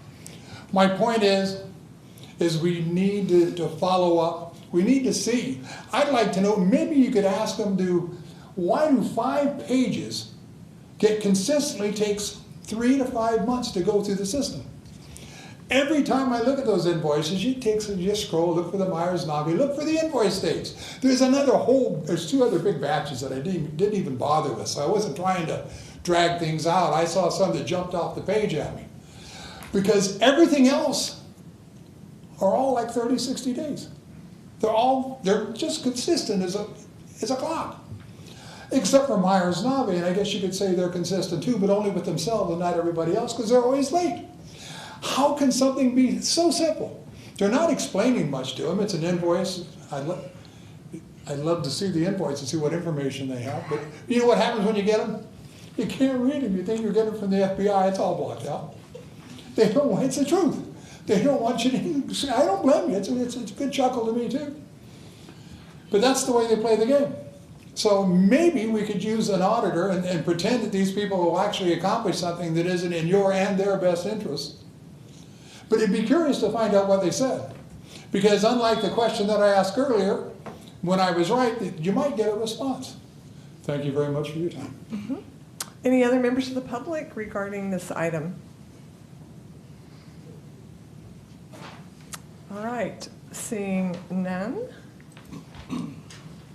My point is we need to follow up. We need to see. I'd like to know, maybe you could ask them why do 5 pages consistently takes 3 to 5 months to go through the system? Every time I look at those invoices, you just scroll, look for the Myers-Navi, look for the invoice dates. There's 2 other big batches that I didn't even bother with, so I wasn't trying to drag things out. I saw some that jumped off the page at me. Because everything else are all like 30, 60 days. They're just consistent as a clock. Except for Myers-Navi, and I guess you could say they're consistent too, but only with themselves and not everybody else, because they're always late. How can something be so simple? They're not explaining much to them. It's an invoice. I'd love to see the invoice and see what information they have, but you know what happens when you get them? You can't read them. You think you're getting them from the FBI. It's all blocked out. They don't want, it's the truth. They don't want you to, I don't blame you. It's a good chuckle to me too. But that's the way they play the game. So maybe we could use an auditor and pretend that these people will actually accomplish something that isn't in your and their best interest. But it'd be curious to find out what they said. Because unlike the question that I asked earlier, when I was right, you might get a response. Thank you very much for your time. Mm-hmm. Any other members of the public regarding this item? All right, seeing none,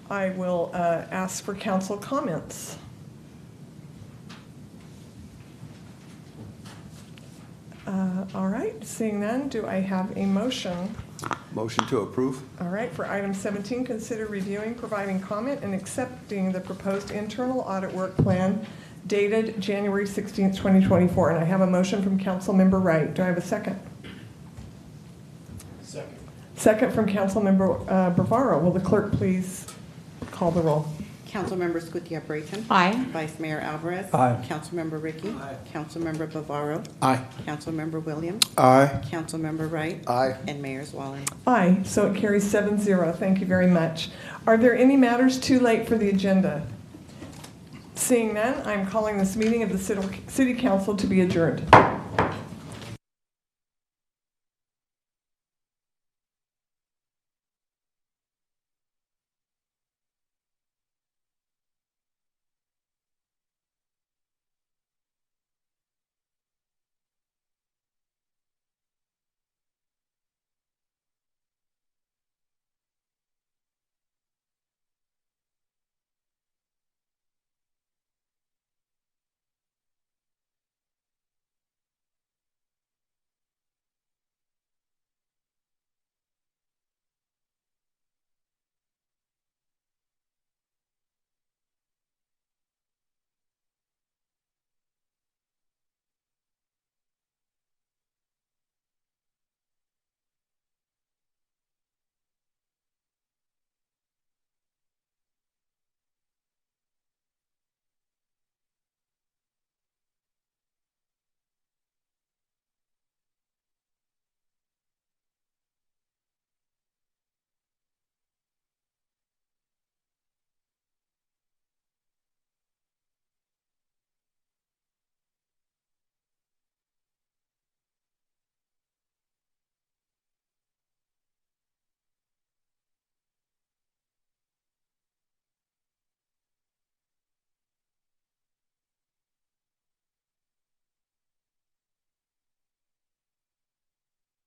I will ask for council comments. All right, seeing none, do I have a motion? Motion to approve. All right, for item 17, consider reviewing, providing comment, and accepting the proposed internal audit work plan dated January 16th, 2024. And I have a motion from Councilmember Wright. Do I have a second? Second. Second from Councilmember Bavaro. Will the clerk please call the roll? Councilmember Scutia-Brayton. Aye. Vice Mayor Alvarez. Aye. Councilmember Ricky. Aye. Councilmember Bavaro. Aye. Councilmember Williams. Aye. Councilmember Wright. Aye. And Mayor Wallen. Aye, so it carries 7-0. Thank you very much. Are there any matters too late for the agenda? Seeing none, I'm calling this meeting of the City Council to be adjourned.